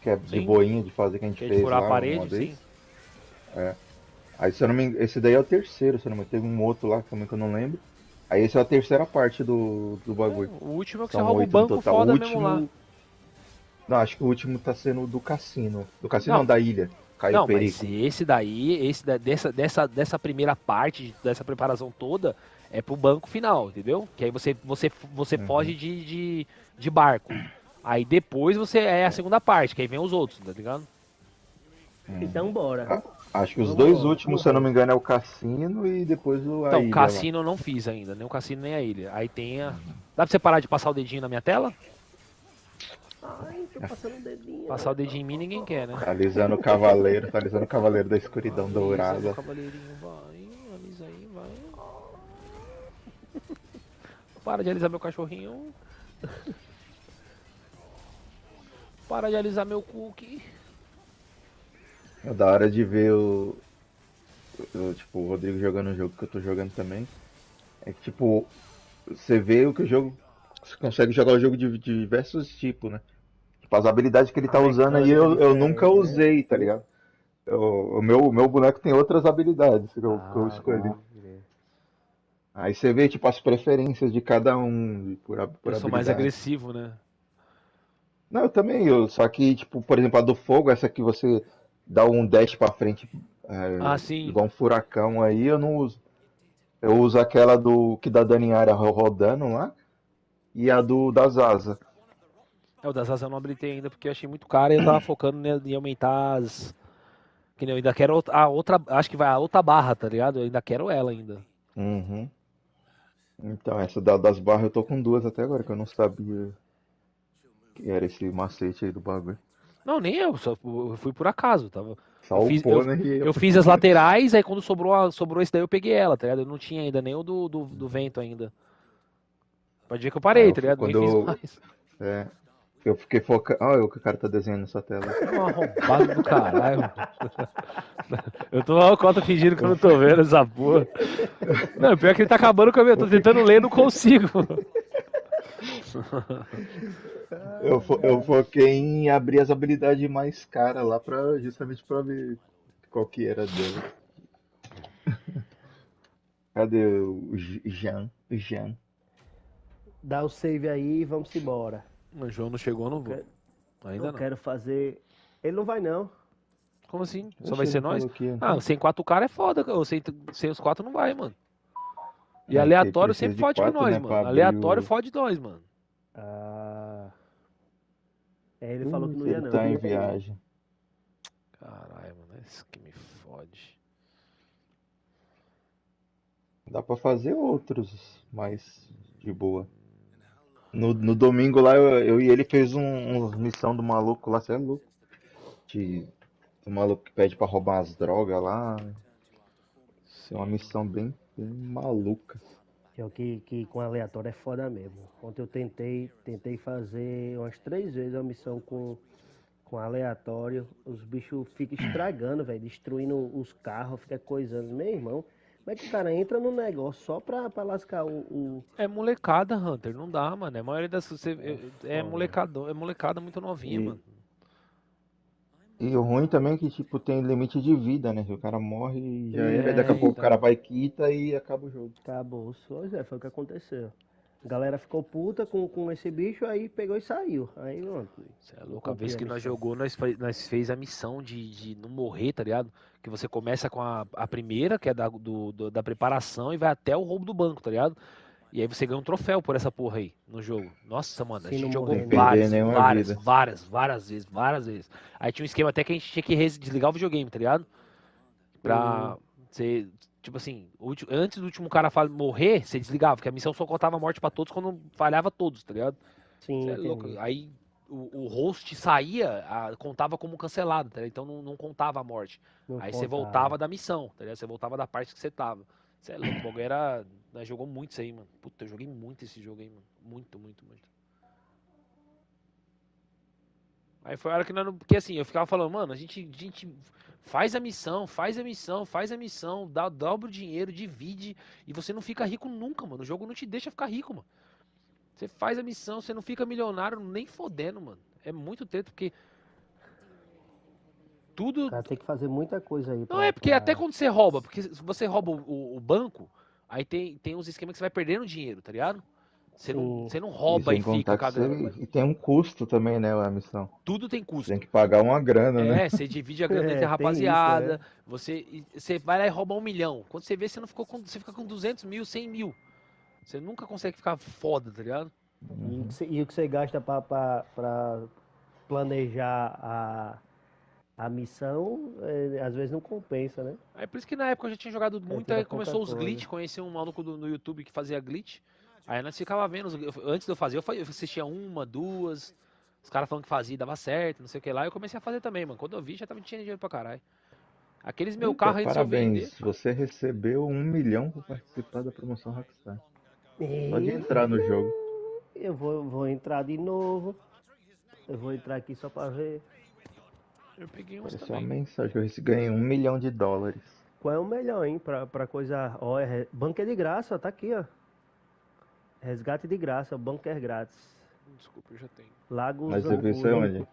que é de boinha de fazer que a gente fez furar lá a parede, uma vez. sim. É. Aí se eu não me engano, esse daí é o terceiro, se eu não me engano, teve um outro lá também que eu não lembro. Aí esse é a terceira parte do bagulho. O último é que São você rouba o 8 no banco total. foda O mesmo lá. Não, acho que o último tá sendo o do cassino. Do cassino Não. não, da ilha. Caiu Não, Perico. mas dessa primeira parte, dessa preparação toda, é pro banco final, entendeu? Que aí você foge de barco. Aí depois você é a segunda parte, que aí vem os outros, tá ligado? Então bora. Acho que os dois últimos, se eu não me engano, é o cassino e depois a Então, ilha. o cassino eu não fiz ainda, nem o cassino nem a ilha. Aí tem a... Dá pra você parar de passar o dedinho na minha tela? Ai, tô passando o dedinho. Passar o dedinho em mim ninguém quer, né? Tá alisando o cavaleiro, da escuridão dourada. O cavaleirinho vai, alisa aí, vai. Para de alisar meu cachorrinho. Para de alisar meu cookie. É da hora de ver tipo, o Rodrigo jogando o jogo que eu tô jogando também. É que, tipo, você vê o que o jogo... Você consegue jogar o jogo de diversos tipos, né? Tipo, as habilidades que ele tá usando aí eu nunca usei, tá ligado? O meu boneco tem outras habilidades que eu escolhi. Aí você vê, tipo, as preferências de cada um por Eu sou mais habilidade. agressivo, né? Não, eu também, só que, tipo, por exemplo, a do fogo, essa que você dá um dash pra frente, Sim. igual um furacão aí, eu não uso. Eu uso aquela que dá dano em área rodando lá, e a das asas. O das asas eu não habilitei ainda porque eu achei muito caro e eu tava focando em aumentar as... Que nem eu ainda quero a outra, acho que vai a outra barra, tá ligado? Eu ainda quero ela ainda. Uhum. Então, essa das barras eu tô com 2 até agora, que eu não sabia que era esse macete aí do bagulho. Não, nem eu fui por acaso, tava... Só o pônei e eu fiz as laterais, aí quando sobrou esse daí eu peguei ela, tá ligado? Eu não tinha ainda nem o do vento ainda. Pode ver que eu parei, tá ligado? Nem fiz mais. Eu fiquei focando... Olha o que o cara tá desenhando nessa tela. É um arrombado do caralho. Eu tô na cota fingindo que eu não tô vendo essa porra. Não, pior que ele tá acabando com a minha... Eu tô tentando ler e não consigo. Eu foquei em abrir as habilidades mais caras lá justamente pra ver qual que era dela. Cadê o Jean? Dá o save aí e vamos embora. O João não chegou, não vou. Ainda eu não. quero fazer... Ele não vai não. Como assim? Só vai ser nós? Aqui. Sem 4 caras é foda, sem os 4 não vai, mano. E aleatório sempre fode com nós, mano. Aleatório fode nós, mano. Ele falou que não ia não. Ele tá em viagem. Caralho, mano, isso que me fode. Dá pra fazer outros, mas de boa. No domingo lá, eu e ele fez uma missão do maluco lá, você é louco. Do maluco que pede pra roubar as drogas lá. É uma missão bem maluca. Que com aleatório é foda mesmo. Ontem eu tentei fazer umas 3 vezes a missão com Com aleatório, os bichos ficam estragando, velho, destruindo os carros, fica coisando. Meu irmão, como é que o cara entra no negócio só pra lascar o... É molecada, Hunter, não dá, mano. A maioria das. É molecada muito novinha, E, mano. e o ruim também é que, tipo, tem limite de vida, né? O cara morre e já era, e daqui a É, pouco o cara então. vai, quita e acaba o jogo. Acabou. Pois é, foi o que aconteceu. A galera ficou puta com esse bicho, aí pegou e saiu. Aí, mano. Cê é louco, a vez que nós jogou, nós fez a missão de não morrer, tá ligado? Que você começa com a primeira, que é da preparação, e vai até o roubo do banco, tá ligado? E aí você ganha um troféu por essa porra aí no jogo. Nossa, mano, a Se não gente jogou morrer, né? várias, Nenhuma várias, vida. várias vezes. Aí tinha um esquema até que a gente tinha que desligar o videogame, tá ligado? Pra você, tipo assim, antes do último cara morrer, você desligava, porque a missão só contava morte pra todos quando falhava todos, tá ligado? Sim, Cê é louco. entendi. Aí o host saía, contava como cancelado, tá ligado? Então não contava a morte. Não Aí você contava. voltava da missão, tá ligado? Você voltava da parte que você tava. Você é louco, o bagulho era. Nós jogou muito isso aí, mano. Puta, eu joguei muito esse jogo aí, mano. Muito, muito, muito. Aí foi a hora que nós não. Porque assim, eu ficava falando, mano, a gente faz a missão, dobra o dinheiro, divide, e você não fica rico nunca, mano. O jogo não te deixa ficar rico, mano. Você faz a missão, você não fica milionário nem fodendo, mano. É muito treta, porque. Tudo. O cara tem que fazer muita coisa aí. Não, é porque até quando você rouba, porque se você rouba o banco, aí tem uns esquemas que você vai perdendo dinheiro, tá ligado? Você não E rouba sem e fica contar que cagando. e tem um custo também, né, a missão. Tudo tem custo. Você tem que pagar uma grana, né? É, você divide a grana entre a tem isso, rapaziada, você vai lá e rouba 1 milhão. Quando você vê, você fica com 200 mil, 100 mil. Você nunca consegue ficar foda, tá ligado? E o que você gasta pra planejar a missão, às vezes não compensa, né? Aí por isso que na época eu já tinha jogado muito, fica aí começou pouca os coisa. glitch, conheci um maluco no YouTube que fazia glitch. Aí nós ficava vendo, antes de eu fazer, eu assistia 1, 2, os caras falando que fazia, dava certo, não sei o que lá, eu comecei a fazer também, mano. Quando eu vi, já tava tinha dinheiro pra caralho. Aqueles meu Eita, carro aí, se eu vender... parabéns, você recebeu 1 milhão por participar da promoção Rockstar. Pode entrar no jogo. Eu vou entrar de novo. Eu vou entrar aqui só pra ver. Eu peguei uns Apareceu uma também. mensagem que eu ganhei $1 milhão. Qual é o melhor, hein? Pra coisa... Ó, banco é de graça, ó, tá aqui, ó. Resgate de graça, o banco é grátis. Desculpa, eu já tenho. Lagos Mas você viu isso aí Angulo. onde?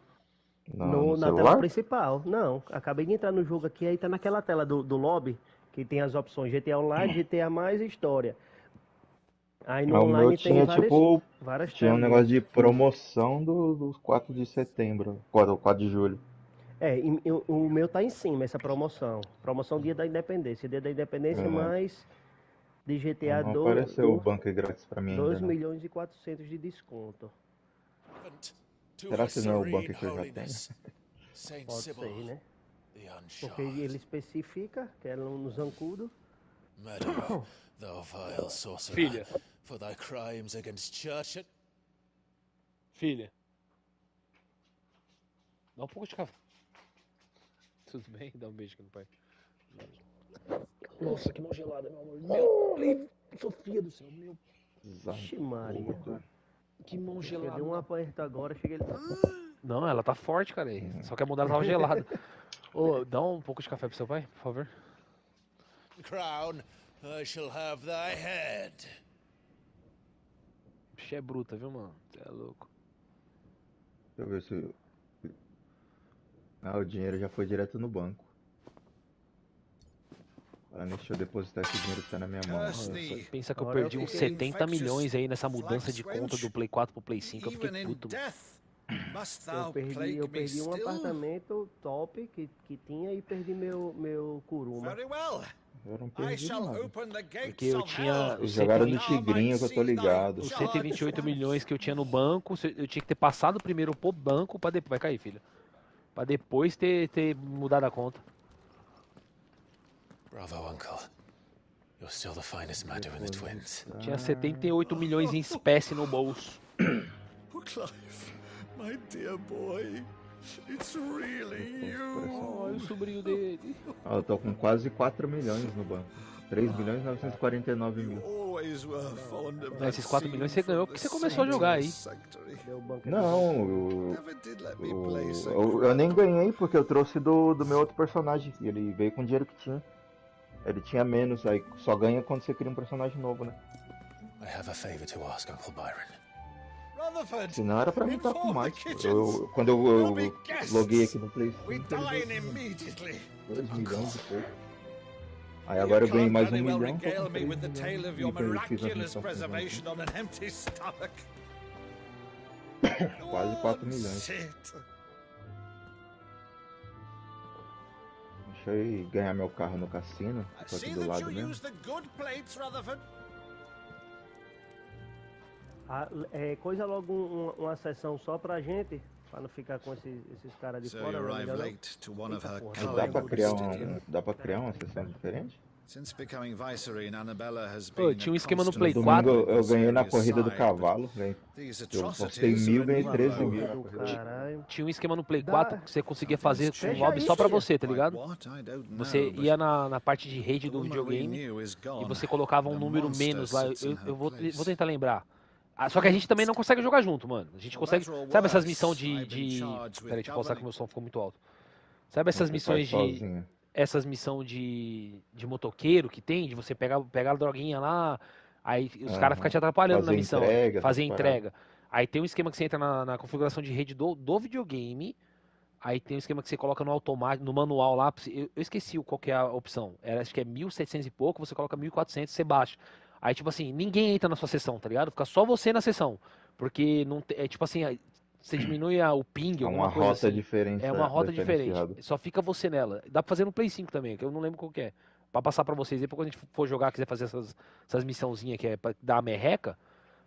No Na tela celular? principal. Não, acabei de entrar no jogo aqui, aí tá naquela tela do lobby, que tem as opções GTA Online, GTA Mais e História. Aí no O online meu tem tinha, várias tinha um telas. negócio de promoção dos 4 de setembro, 4 de julho. O meu tá em cima, essa promoção. Promoção Dia da Independência. Dia da Independência mais de GTA Não apareceu o banco grátis pra mim ainda, 2 não. milhões e 400 de desconto. Será que não é o banco que eu já tenho? Pode ser, né? Porque ele especifica que é no Zancudo. Meadow, thou vile sorcerer, Filha. for thy crimes against church and... Filha. Dá um pouco de café. Tudo bem? Dá um beijo aqui no pai. Nossa, que mão gelada, meu amor. Meu, Sofia do céu, meu. Vixe Maria. Que mão Eu gelada. dei um aperto agora, cheguei... Não, ela tá forte, cara. Só que a mão dela tava gelada. Ô, dá um pouco de café pro seu pai, por favor. crown, I shall have thy head. Bicho é bruta, viu, mano? Você é louco. Deixa eu ver se... Ah, o dinheiro já foi direto no banco. Deixa eu depositar esse dinheiro que tá na minha mão. Pensa que eu perdi uns 70 milhões aí nessa mudança de conta do Play 4 pro Play 5. Eu fiquei puto, mano. Eu perdi um apartamento top que tinha e perdi meu Kuruma. Eu não perdi nada. Porque eu tinha... Eles jogaram no Tigrinho que eu tô ligado. Os 128 milhões que eu tinha no banco, eu tinha que ter passado primeiro pro banco pra depois... Vai cair, filha. Pra depois ter mudado a conta. Bravo, uncle. You're still the finest Meadow in the Twins. Tinha 78 milhões em espécie no bolso. Oh, Clive, my dear boy. It's really you. Olha o sobrinho dele. Eu tô com quase 4 milhões no banco. 3.949.000. Always were fond of Não, that esses 4 milhões você scene ganhou from porque the você começou a jogar aí. sanctuary. Não, Never did let me play eu nem ganhei porque eu trouxe do meu outro personagem. E ele veio com o dinheiro que tinha. Ele tinha menos, aí só ganha quando você cria um personagem novo, né? I have a favor to ask, Uncle Byron. Rutherford, Senão era pra mim estar com inform the mais. kitchens. Quando eu We'll be guests. loguei aqui no Play 5, We ele dine veio com immediately. 2 milhões e pouco. Aí agora eu ganhei mais 1 Can't very milhão. well regale me with the tale of your E fiz a miraculous missão com preservation on an empty stomach. quase 4 milhões. Shit. Deixa eu ir ganhar meu carro no cassino. Tô aqui See do that lado you mesmo. use the good plates, Rutherford. Coisa logo uma sessão só pra gente, pra não ficar com esses caras de So fora. you não é arrived melhor não? late to one of her Eita, porra. Dá coloring pra criar booths, did you? dá pra criar uma sessão diferente? Since becoming Viceroy, Annabella has Pô, been tinha um a esquema no constant Play No 4. domingo eu ganhei na serious corrida do side, cavalo. Ganhei. these Eu postei atrocities 1.000 are ganhei a 13 new mil. low. Caralho. Tinha um esquema no Play Dá. 4 que você conseguia fazer com um Fecha lobby só pra aí, você, tá ligado? What? I don't know, Você but ia na parte de rede the do woman we videogame knew is e gone. você colocava um The número monster menos lá. sits in her Eu vou place. tentar lembrar. Ah, só que a gente também não consegue jogar junto, mano. A gente consegue. Sabe essas missões de. Peraí, deixa eu postar que meu som ficou muito alto. Sabe essas Você missões faz de. sozinho. Essas missões de motoqueiro que tem, de você pegar a droguinha lá, aí os caras ficam te atrapalhando na Fazer missão. entrega, Fazer essas entrega. Aí tem um esquema que você entra na configuração de rede do videogame. Aí tem um esquema que você coloca no automático, no manual lá. Eu esqueci qual que é a opção. Acho que é 1.700 e pouco, você coloca 1.400, você baixa. Aí, tipo assim, ninguém entra na sua sessão, tá ligado? Fica só você na sessão. Porque não é tipo assim, você diminui o ping, É alguma uma coisa rota assim. diferente. É uma rota diferenciada. diferente. Só fica você nela. Dá pra fazer no Play 5 também, que eu não lembro qual que é. Pra passar pra vocês. Depois quando a gente for jogar, quiser fazer essas missãozinhas que é pra dar a merreca.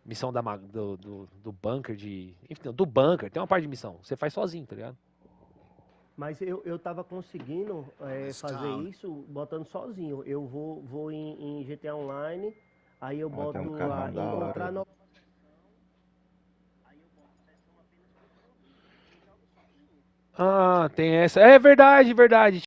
Missão do bunker de... Enfim, do bunker. Tem uma parte de missão. Você faz sozinho, tá ligado? Mas eu tava conseguindo fazer isso botando sozinho. Eu vou em GTA Online, aí eu boto tem um canal da encontrar hora. novas. Ah, tem essa. É verdade, verdade.